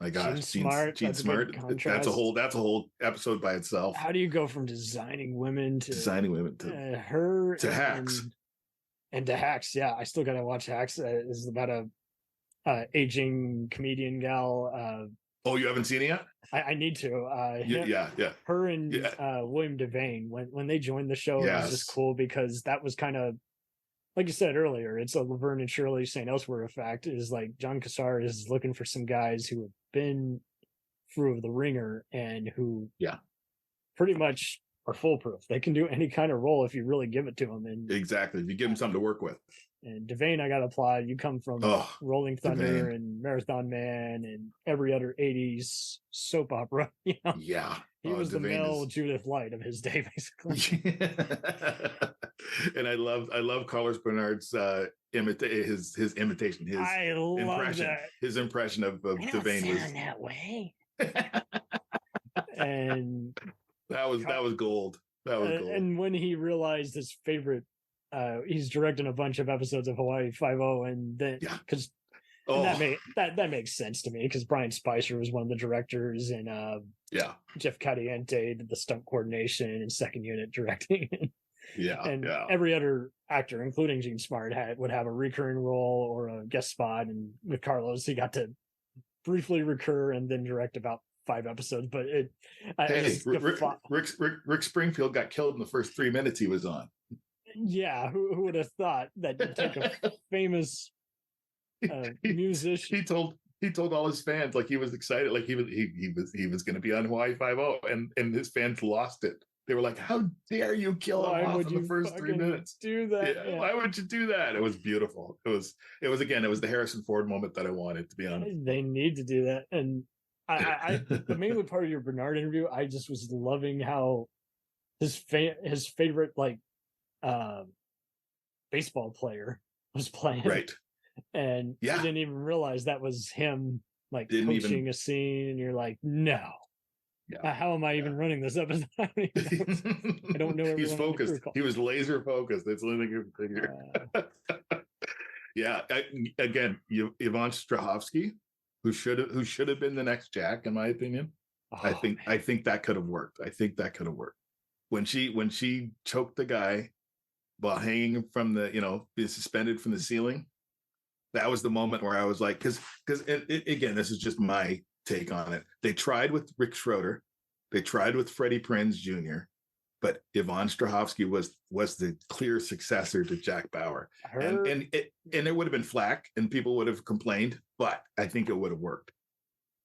My gosh, Gene Smart. That's a whole episode by itself. How do you go from designing women to her to Hacks and to Hacks? Yeah, I still gotta watch Hacks. This is about a aging comedian gal. Oh, you haven't seen it yet? I need to. Yeah. Her and William Devane, when they joined the show, it was just cool because that was kind of, like you said earlier, it's a Laverne and Shirley St. Elsewhere effect. Is like John Cassar is looking for some guys who have been through the ringer and who pretty much are foolproof. They can do any kind of role if you really give it to them. And exactly, if you give them something to work with. And Devane, I got to applaud. You come from Rolling Thunder Devane. and Marathon Man and every other 80s soap opera. Yeah. He was Devane the male Judith Light of his day, basically. And I love Carlos Bernard's his imitation, his impression of Devane was that way. And that was gold. That was gold. And when he realized his favorite, he's directing a bunch of episodes of Hawaii Five-0, and then because that makes sense to me because Brian Spicer was one of the directors, and Jeff Caliente did the stunt coordination and second unit directing. And every other actor, including Gene Smart, would have a recurring role or a guest spot. And with Carlos, he got to briefly recur and then direct about 5 episodes. But Rick Springfield got killed in the first 3 minutes he was on. Yeah, who would have thought that you'd take a famous musician? He told all his fans like he was excited, like he was going to be on Hawaii Five-0, and his fans lost it. They were like, "How dare you kill him off in the first 3 minutes? Do that? Yeah. Why would you do that?" It was beautiful. It was the Harrison Ford moment that I wanted, to be honest. They need to do that, and I mainly part of your Bernard interview, I just was loving how his favorite baseball player was playing, right? And you didn't even realize that was him, coaching a scene, and you're like, no. How am I even running this episode? I don't know. He's focused. He was laser focused. That's the only thing you can figure. Yeah. Again, Yvonne Strahovski, who should have been the next Jack, in my opinion. I think that could have worked. I think that could have worked. When she choked the guy while hanging from being suspended from the ceiling, that was the moment where I was like, because again, this is just my take on it. They tried with Rick Schroeder, they tried with Freddie Prinze Jr., but Yvonne Strahovski was the clear successor to Jack Bauer, and it would have been flack, and people would have complained, but I think it would have worked.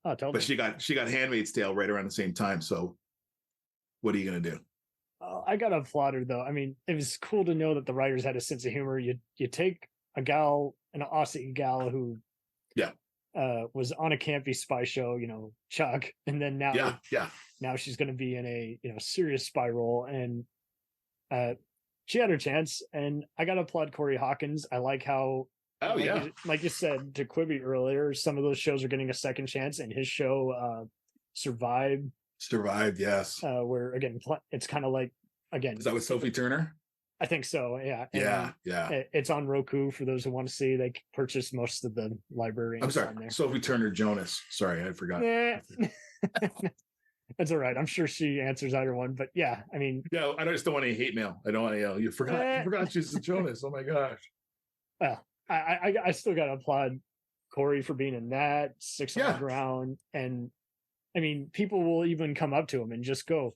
Oh, totally. But she got Handmaid's Tale right around the same time. So, what are you gonna do? I got to applaud her though. I mean, it was cool to know that the writers had a sense of humor. You take an Aussie gal who was on a campy spy show, Chuck, and then now she's going to be in a serious spy role, and she had her chance. And I got to applaud Corey Hawkins. I like how like you said to Quibi earlier, some of those shows are getting a second chance, and his show survived, yes, where again it's kind of like, again, is that with Sophie Turner? I think so. Yeah. Yeah. It's on Roku for those who want to see. They purchased most of the library. I'm sorry, Sophie Turner Jonas. Sorry, I forgot. That's all right. I'm sure she answers either one. But yeah, I mean, I just don't want any hate mail. I don't want to. You forgot she's the Jonas. Oh my gosh. Well, I still got to applaud Corey for being in that, Six on the Ground, and I mean, people will even come up to him and just go,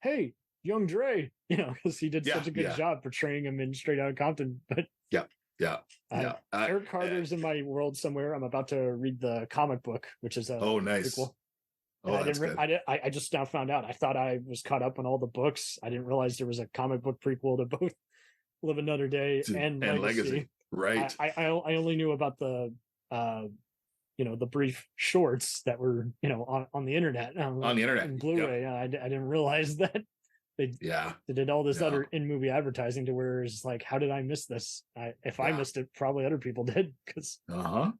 "Hey, young Dre," because he did such a good job portraying him in Straight Outta Compton. But Eric Carter's in my world somewhere. I'm about to read the comic book, which is a nice prequel. Oh, I just now found out. I thought I was caught up on all the books. I didn't realize there was a comic book prequel to both Live Another Day and Legacy. Right. I only knew about the the brief shorts that were on the internet. And Blu-ray. I didn't realize that they did all this other in-movie advertising to where it's like, how did I miss this? If I missed it, probably other people did. And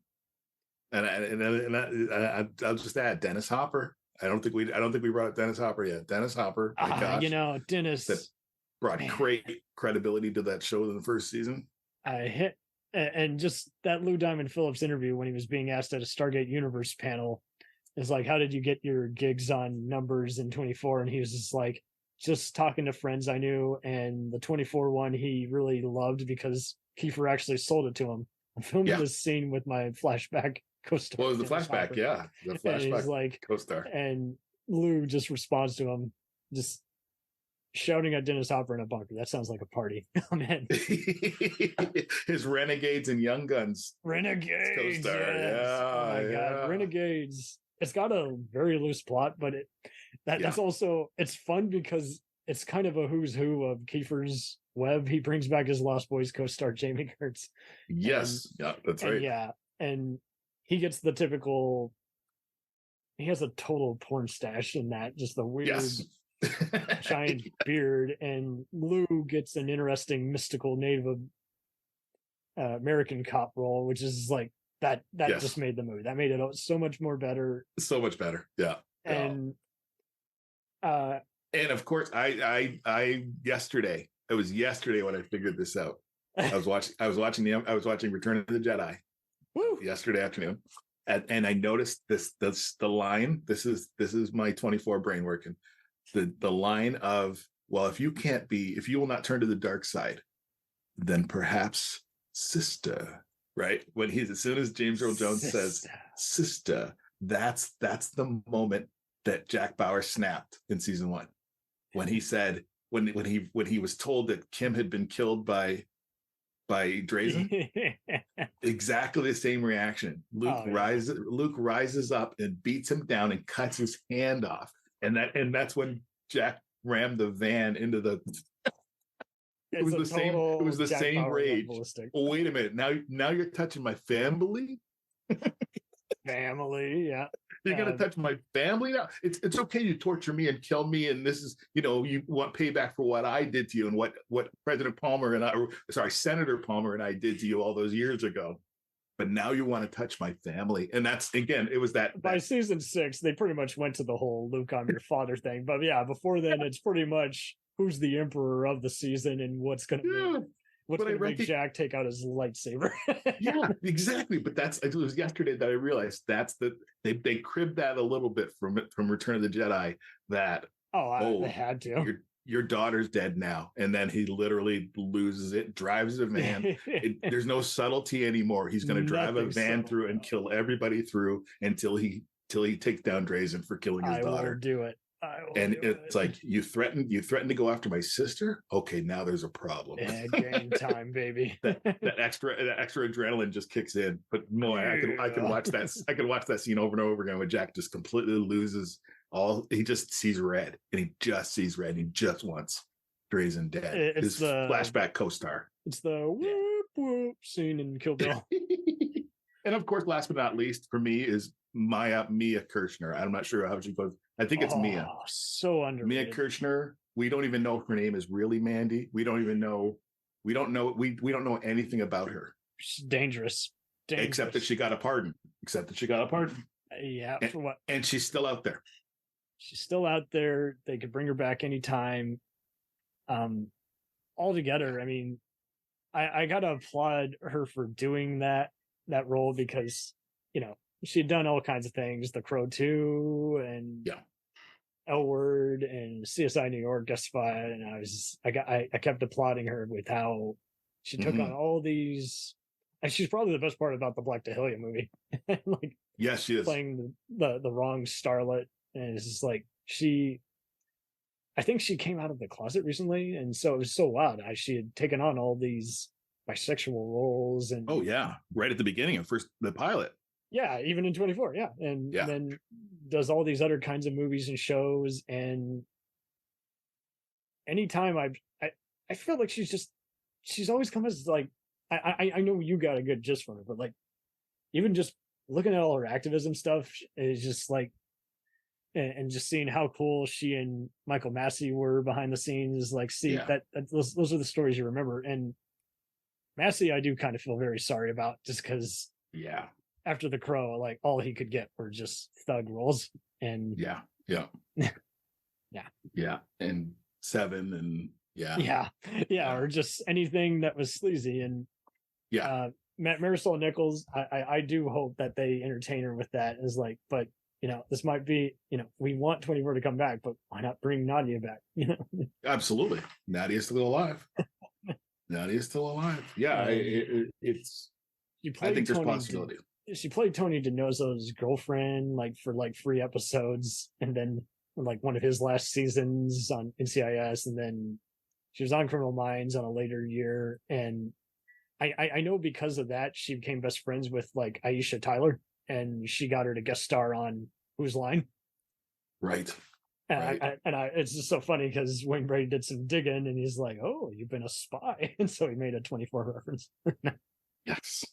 I'll just add Dennis Hopper. I don't think we brought up Dennis Hopper yet. Dennis Hopper, my gosh, Dennis, that brought great credibility to that show in the first season. And just that Lou Diamond Phillips interview when he was being asked at a Stargate Universe panel is like, how did you get your gigs on Numbers in 24? And he was just like, just talking to friends I knew, and the 24 one he really loved because Kiefer actually sold it to him. I'm filming this scene with my flashback co-star. Well, it was the flashback, the flashback like, co-star. And Lou just responds to him, just shouting at Dennis Hopper in a bunker. That sounds like a party. Oh man. His Renegades and Young Guns. Renegades. Co-star. Yes. Oh my god. Renegades. It's got a very loose plot, but that's also, it's fun because it's kind of a who's who of Kiefer's web. He brings back his Lost Boys co-star Jamie Gertz. Yes. That's right. And he gets the typical, he has a total porn stash in that, just the weird giant beard, and Lou gets an interesting mystical Native American cop role, which is like that just made the movie. That made it so much more better. So much better. Yeah. And of course I yesterday, it was yesterday when I figured this out. I was watching Return of the Jedi yesterday afternoon, and I noticed the line. This is my 24 brain working. The line of, well, if you will not turn to the dark side, then perhaps sister, right? As soon as James Earl Jones says sister, that's the moment that Jack Bauer snapped in season 1. When he said, when he was told that Kim had been killed by Drazen, exactly the same reaction. Luke rises up and beats him down and cuts his hand off. And that's when Jack rammed the van into the. It was the same rage. Oh, wait a minute! Now you're touching my family. Family, yeah. You're gonna touch my family now. It's okay. You torture me and kill me, and this is you want payback for what I did to you and what Senator Palmer and I did to you all those years ago. But now you want to touch my family. And that's, again, it was that. By season 6, they pretty much went to the whole Luke, I'm your father thing. But yeah, before then, it's pretty much who's the emperor of the season and what's going to be. What's going to make Jack take out his lightsaber? Yeah, exactly. But it was yesterday that I realized they cribbed that a little bit from Return of the Jedi. That they had to. Your daughter's dead now, and then he literally loses it, drives a van. There's no subtlety anymore. He's going to drive a van through and kill everybody through until he takes down Drazen for killing his daughter. I will do it. And it's like, you threatened to go after my sister. Okay, now there's a problem. Game time, baby. that extra adrenaline just kicks in. But no, I can watch that. I can watch that scene over and over again where Jack just completely loses all. He just sees red, and he just sees red. And he just wants Drazen dead. His flashback co-star. It's the whoop whoop scene in Kill Bill. And of course, last but not least, for me is Mia Kirshner. I'm not sure how she goes. I think it's Mia. So underrated. Mia Kirshner. We don't even know if her name is really Mandy. We don't know. We don't know anything about her. She's dangerous. Except that she got a pardon. Yeah. For what? And she's still out there. She's still out there. They could bring her back anytime. Altogether, I mean, I gotta applaud her for doing that role, because, you know, she'd done all kinds of things, The Crow 2 and L Word and CSI New York guest spot, and I kept applauding her with how she took on all these, and she's probably the best part about the Black Dahlia movie. Like, yes, she is playing the wrong starlet, and it's just like I think she came out of the closet recently, and so it was so wild. She had taken on all these bisexual roles, and right at the beginning of the pilot. Yeah, even in 24, and then does all these other kinds of movies and shows. And anytime I feel like she's always come as like, I know you got a good gist from her, but like, even just looking at all her activism stuff is just like, and just seeing how cool she and Michael Massey were behind the scenes, like, those are the stories you remember. And Massey, I do kind of feel very sorry about, just because after The Crow, like, all he could get were just thug roles. And and Seven, and or just anything that was sleazy. And Marisol Nichols, I do hope that they entertain her with that, is like, but you know, this might be, you know, we want 24 to come back, but why not bring Nadia back? You know, absolutely. Nadia's still alive. Yeah, it's. I think there's possibility. She played Tony DiNozzo's girlfriend, like, for like 3 episodes, and then like one of his last seasons on NCIS, and then she was on Criminal Minds on a later year. And I know because of that, she became best friends with like Aisha Tyler, and she got her to guest star on Whose Line. Right. And it's just so funny because Wayne Brady did some digging, and he's like, "Oh, you've been a spy," and so he made a 24 reference. Yes,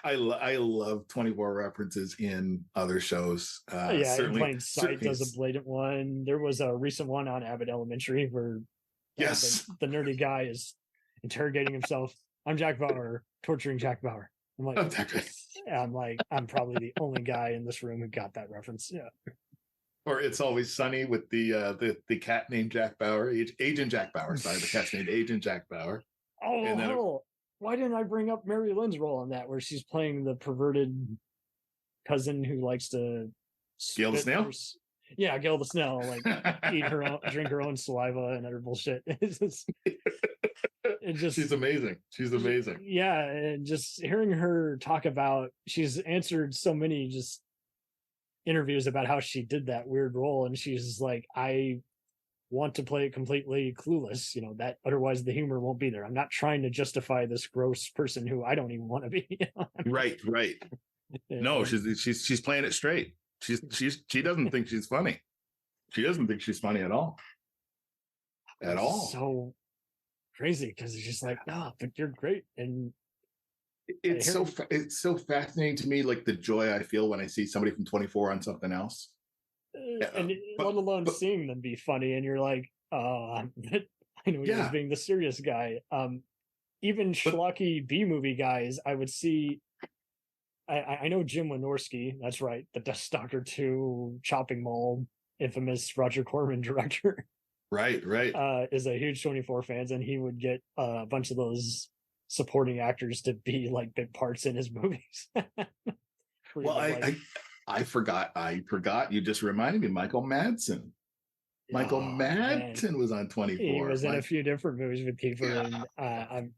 I love 24 references in other shows. In Plain Sight does a blatant one. There was a recent one on Abbott Elementary where the nerdy guy is interrogating himself. I'm Jack Bauer, torturing Jack Bauer. I'm like, I'm probably the only guy in this room who got that reference. Yeah. Or It's Always Sunny with the cat named Jack Bauer, Agent Jack Bauer. Sorry, the cat's named Agent Jack Bauer. Why didn't I bring up Mary Lynn's role on that, where she's playing the perverted cousin who likes to Gail the Snail? Yeah, Gail the Snail, like drink her own saliva and other bullshit. She's amazing. Yeah, and just hearing her talk about, she's answered so many just interviews about how she did that weird role, and she's like, I want to play it completely clueless, you know, that otherwise the humor won't be there. I'm not trying to justify this gross person who I don't even want to be. Right. No, she's playing it straight. She doesn't think she's funny. She doesn't think she's funny at all. So crazy, because it's just like, no, but you're great. And it's so fascinating to me, like the joy I feel when I see somebody from 24 on something else. And let alone seeing them be funny, and you're like, I know he was being the serious guy. Even schlocky B movie guys, I would see. I know Jim Wynorski, that's right, the Death Stalker 2 Chopping Mall, infamous Roger Corman director. Right. Is a huge 24 fans, and he would get a bunch of those supporting actors to be like big parts in his movies. Well, I forgot you just reminded me. Michael Madsen. Michael Madsen was on 24. He was in a few different movies with Kiefer, and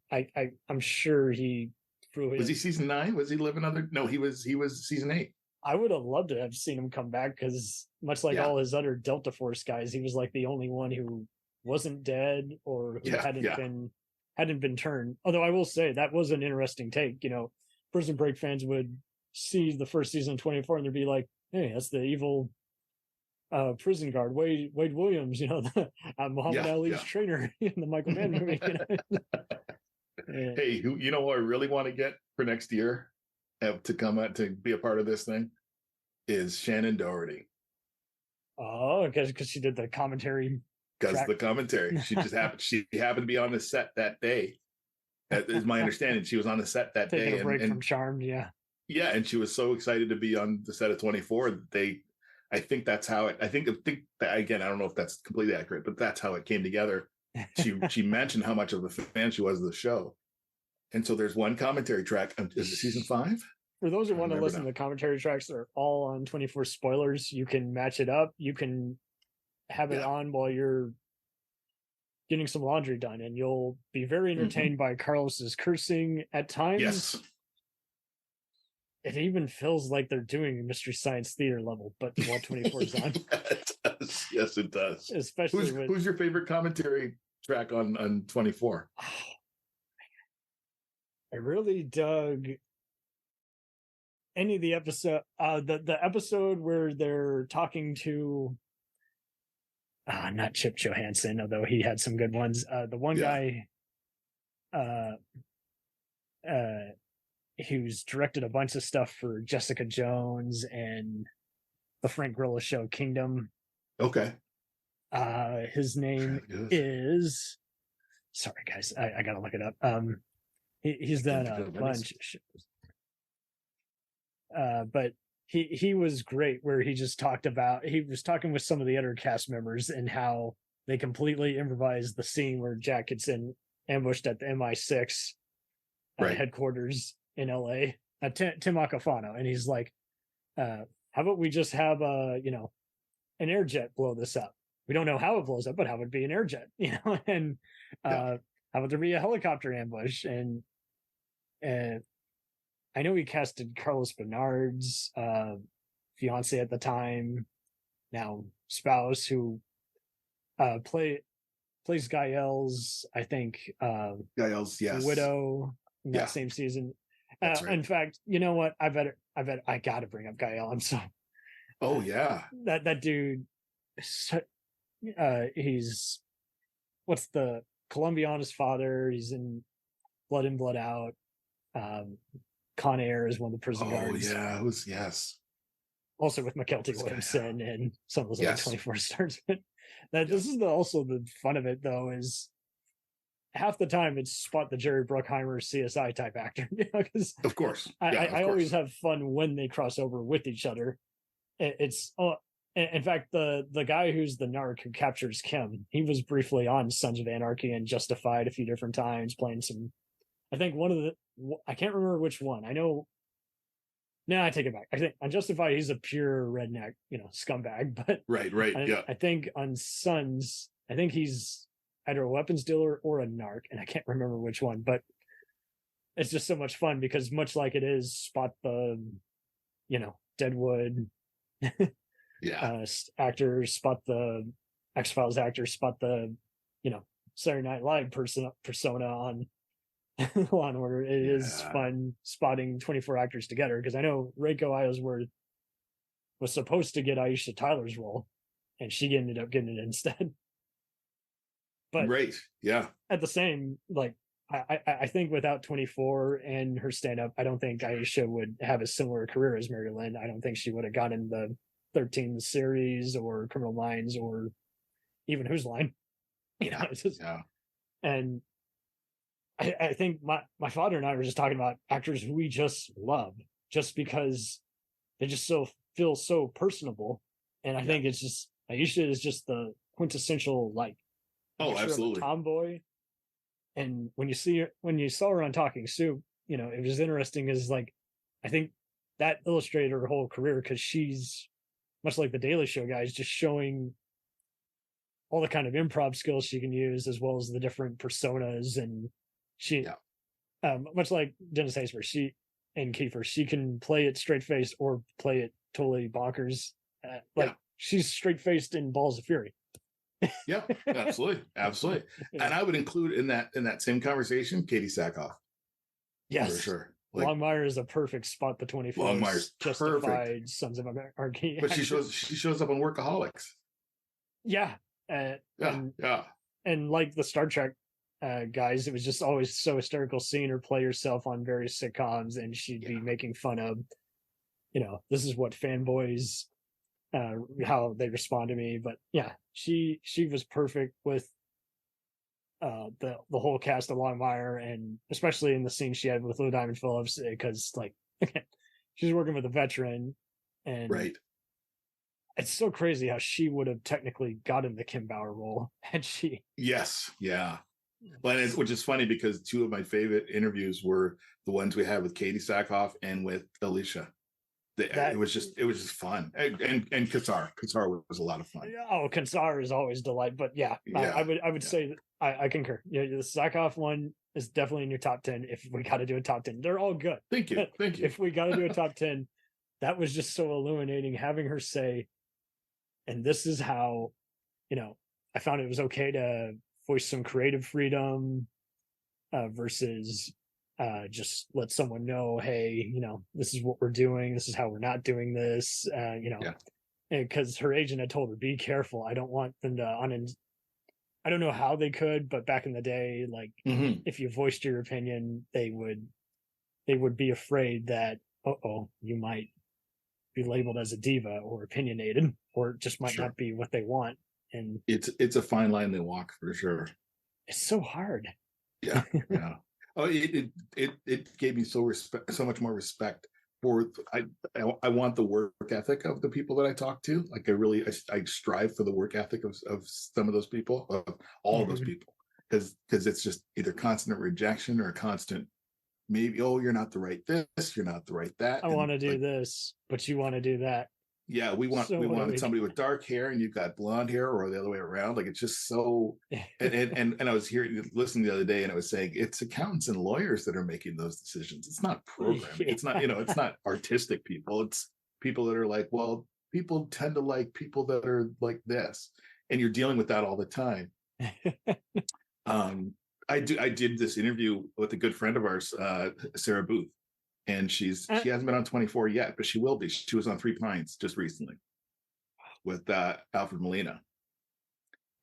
I'm sure he was he season 9? Was he living other? No, he was season 8. I would have loved to have seen him come back because much like all his other Delta Force guys, he was like the only one who wasn't dead or who hadn't been turned. Although I will say that was an interesting take. Prison Break fans would see the first season of 24 and they'd be like, "Hey, that's the evil prison guard, Wade Williams, Muhammad Ali's trainer in the Michael Mann movie." Hey, who who I really want to get for next year to come out to be a part of this thing is Shannon Doherty. Oh, because she did the commentary. Because the commentary, she happened to be on the set that day. That is my understanding. She was on the set that day. Taking a break from Charmed, yeah. Yeah, and she was so excited to be on the set of 24 that I think that's how it. I think that, again, I don't know if that's completely accurate, but that's how it came together. She mentioned how much of a fan she was of the show, and so there's one commentary track. Is it season 5? For those who want to listen to the commentary tracks, they're all on 24 spoilers. You can match it up. You can have it on while you're getting some laundry done, and you'll be very entertained by Carlos's cursing at times. Yes. It even feels like they're doing a Mystery Science Theater level, but while 24 is on. It does. Yes, it does. Especially who's your favorite commentary track on 24? Oh, I really dug any of the episode. The episode where they're talking to not Chip Johansson, although he had some good ones. The one guy who's directed a bunch of stuff for Jessica Jones and the Frank Grillo show Kingdom. Okay. His name is, sorry guys, I gotta look it up. He's done a bunch of shows. But he was great, where he was talking with some of the other cast members and how they completely improvised the scene where Jack gets ambushed at the MI6 headquarters in LA, Tim Acafano, and he's like, how about we just have an air jet blow this up? We don't know how it blows up, but how would it be an air jet, and how about there be a helicopter ambush? And I know he casted Carlos Bernard's fiance at the time, now spouse, who plays Gael's, I think, Gael's widow in that same season. Right. In fact, you know what? I gotta bring up Gael. I'm so. Oh yeah. That dude. He's what's the Colombiana's father? He's in Blood In, Blood Out. Con Air is one of the prison guards. Oh yeah, it was also with McKelty Williamson and some of those other 24 stars. But this is also the fun of it, though, is half the time it's spot the Jerry Bruckheimer CSI type actor. Because of course, I always have fun when they cross over with each other. It's in fact the guy who's the narc who captures Kim, he was briefly on Sons of Anarchy and Justified a few different times, playing some. I think I can't remember which one. I know. No, I take it back. I think on Justified, he's a pure redneck, scumbag. But right, I think on Sons, I think he's either a weapons dealer or a narc, and I can't remember which one. But it's just so much fun because much like it is spot the, Deadwood, actors, spot the X-Files actors, spot the, Saturday Night Live persona on Law and Order. It is fun spotting 24 actors together, because I know Reiko Aylesworth was supposed to get Aisha Tyler's role, and she ended up getting it instead. But at the same, I think without 24 and her stand-up, I don't think Aisha would have a similar career as Mary Lynn. I don't think she would have gotten the 13 series or Criminal Minds or even Whose Line. It's just, and I think my father and I were just talking about actors who we just love, just because they just feel so personable. And I think it's just, Aisha is just the quintessential, absolutely, tomboy. And when you saw her on Talking Soup, it was interesting. Is like, I think that illustrated her whole career because she's much like the Daily Show guys, just showing all the kind of improv skills she can use as well as the different personas. And she, much like Dennis Haysbert, and Kiefer, she can play it straight faced or play it totally bonkers. She's straight faced in Balls of Fury. Yeah, absolutely, absolutely. And I would include in that same conversation Katie Sackhoff. Yes, for sure. Longmire is a perfect spot. The 24 Longmire's justified perfect. Sons of Anarchy, but she shows up on Workaholics. Yeah, and like the Star Trek guys, it was just always so hysterical seeing her play herself on various sitcoms, and she'd be making fun of, this is what fanboys, how they respond to me. But yeah, she was perfect with the whole cast of Longmire, and especially in the scene she had with Lou Diamond Phillips, because she's working with a veteran, and right. It's so crazy how she would have technically gotten the Kim Bauer role had she. Yes, yeah. But which is funny because two of my favorite interviews were the ones we had with Katie Sackhoff and with Elisha. It was just fun, and Kassar was a lot of fun. Oh, Kassar is always delight, but I would say that I concur. The Sackhoff one is definitely in your top 10. If we got to do a top 10, they're all good. Thank you. If we got to do a top 10, that was just so illuminating having her say, and this is how, I found it was okay to voice some creative freedom versus just let someone know, hey, this is what we're doing. This is how we're not doing this, because her agent had told her, be careful. I don't want them to I don't know how they could, but back in the day, if you voiced your opinion, they would be afraid that, you might be labeled as a diva or opinionated, or it just might not be what they want. And it's a fine line they walk for sure. It's so hard. Yeah. Oh, it gave me so much more respect for. I want the work ethic of the people that I talk to. Like I strive for the work ethic of some of those people, of all of those people, because it's just either constant rejection or constant. Maybe, you're not the right this, you're not the right that. I want to do this, but you want to do that. Yeah, we wanted somebody with dark hair, and you've got blonde hair, or the other way around. Like, it's just so. And I was listening the other day, and I was saying it's accountants and lawyers that are making those decisions. It's not programming. It's not it's not artistic people. It's people that are like, well, people tend to like people that are like this, and you're dealing with that all the time. I did this interview with a good friend of ours, Sarah Booth, and she hasn't been on 24 yet, but she will be. She was on Three Pines just recently with Alfred Molina.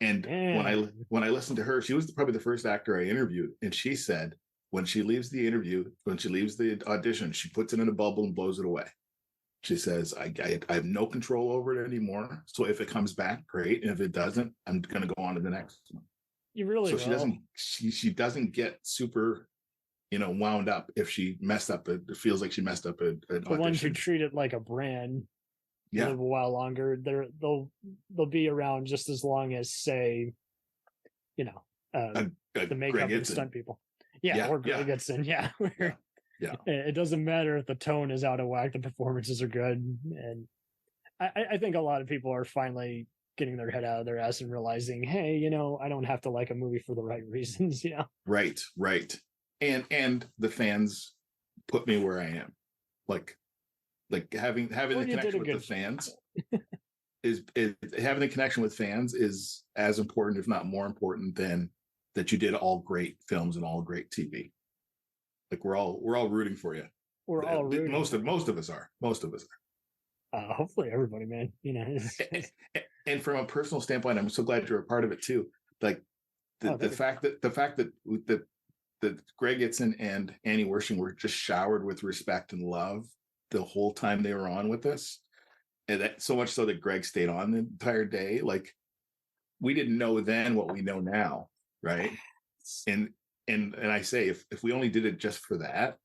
And when I listened to her, she was probably the first actor I interviewed, and she said when she leaves the audition, she puts it in a bubble and blows it away. She says, I have no control over it anymore. So if it comes back, great. And if it doesn't, I'm going to go on to the next one. You really she doesn't get super wound up if she messed up. It feels like she messed up an audition. The ones who treat it like a brand live a while longer. They'll be around just as long as, say, the makeup and stunt people. Or Greg Itzin. It doesn't matter if the tone is out of whack. The performances are good, and I think a lot of people are finally getting their head out of their ass and realizing, hey, I don't have to like a movie for the right reasons. Right. And the fans put me where I am. Like having the connection with the fans is having the connection with fans is as important, if not more important, than that you did all great films and all great TV. Like we're all rooting for you. We're all rooting. Most of us are. Hopefully everybody, man. And from a personal standpoint, I'm so glad you're a part of it too. Like the fact that Greg Itzin and Annie Wersching were just showered with respect and love the whole time they were on with us, and that so much so that Greg stayed on the entire day. Like we didn't know then what we know now, right? And I say if we only did it just for that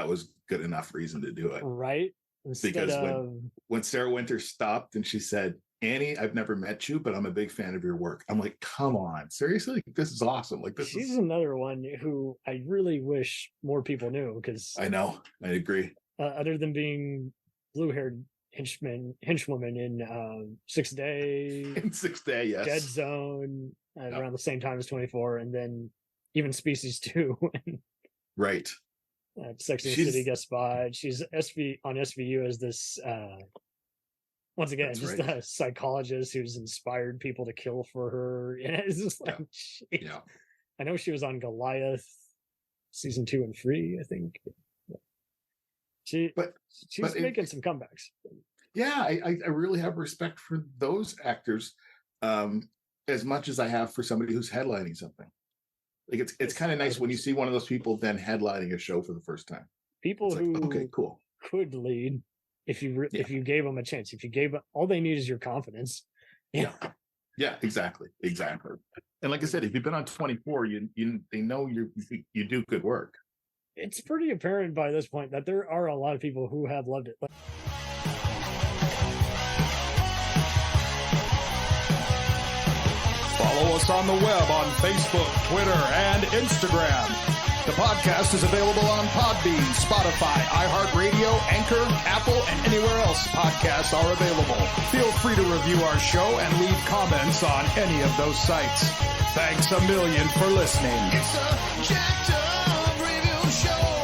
was good enough reason to do it, right? Because when Sarah Winter stopped and she said, Annie, I've never met you, but I'm a big fan of your work. I'm like, come on, seriously? This is awesome. Like, She's another one who I really wish more people knew, because I know, I agree. Other than being blue-haired henchwoman in 6th Day, Yes, Dead Zone, around the same time as 24, and then even Species 2. Right. Sex and the City guest spot. She's on SVU as this once again just a psychologist who's inspired people to kill for her. And it's just like, I know she was on Goliath season 2 and 3, I think. She's making some comebacks. Yeah, I really have respect for those actors as much as I have for somebody who's headlining something. Like, it's kind of nice when you see one of those people then headlining a show for the first time. People who okay, cool, could lead if you gave them a chance. If you gave them, all they need is your confidence. Yeah, exactly. And like I said, if you've been on 24, they know you do good work. It's pretty apparent by this point that there are a lot of people who have loved it. Follow us on the web on Facebook, Twitter, and Instagram. The podcast is available on Podbean, Spotify, iHeartRadio, Anchor, Apple, and anywhere else podcasts are available. Feel free to review our show and leave comments on any of those sites. Thanks a million for listening. It's a jacked up review show.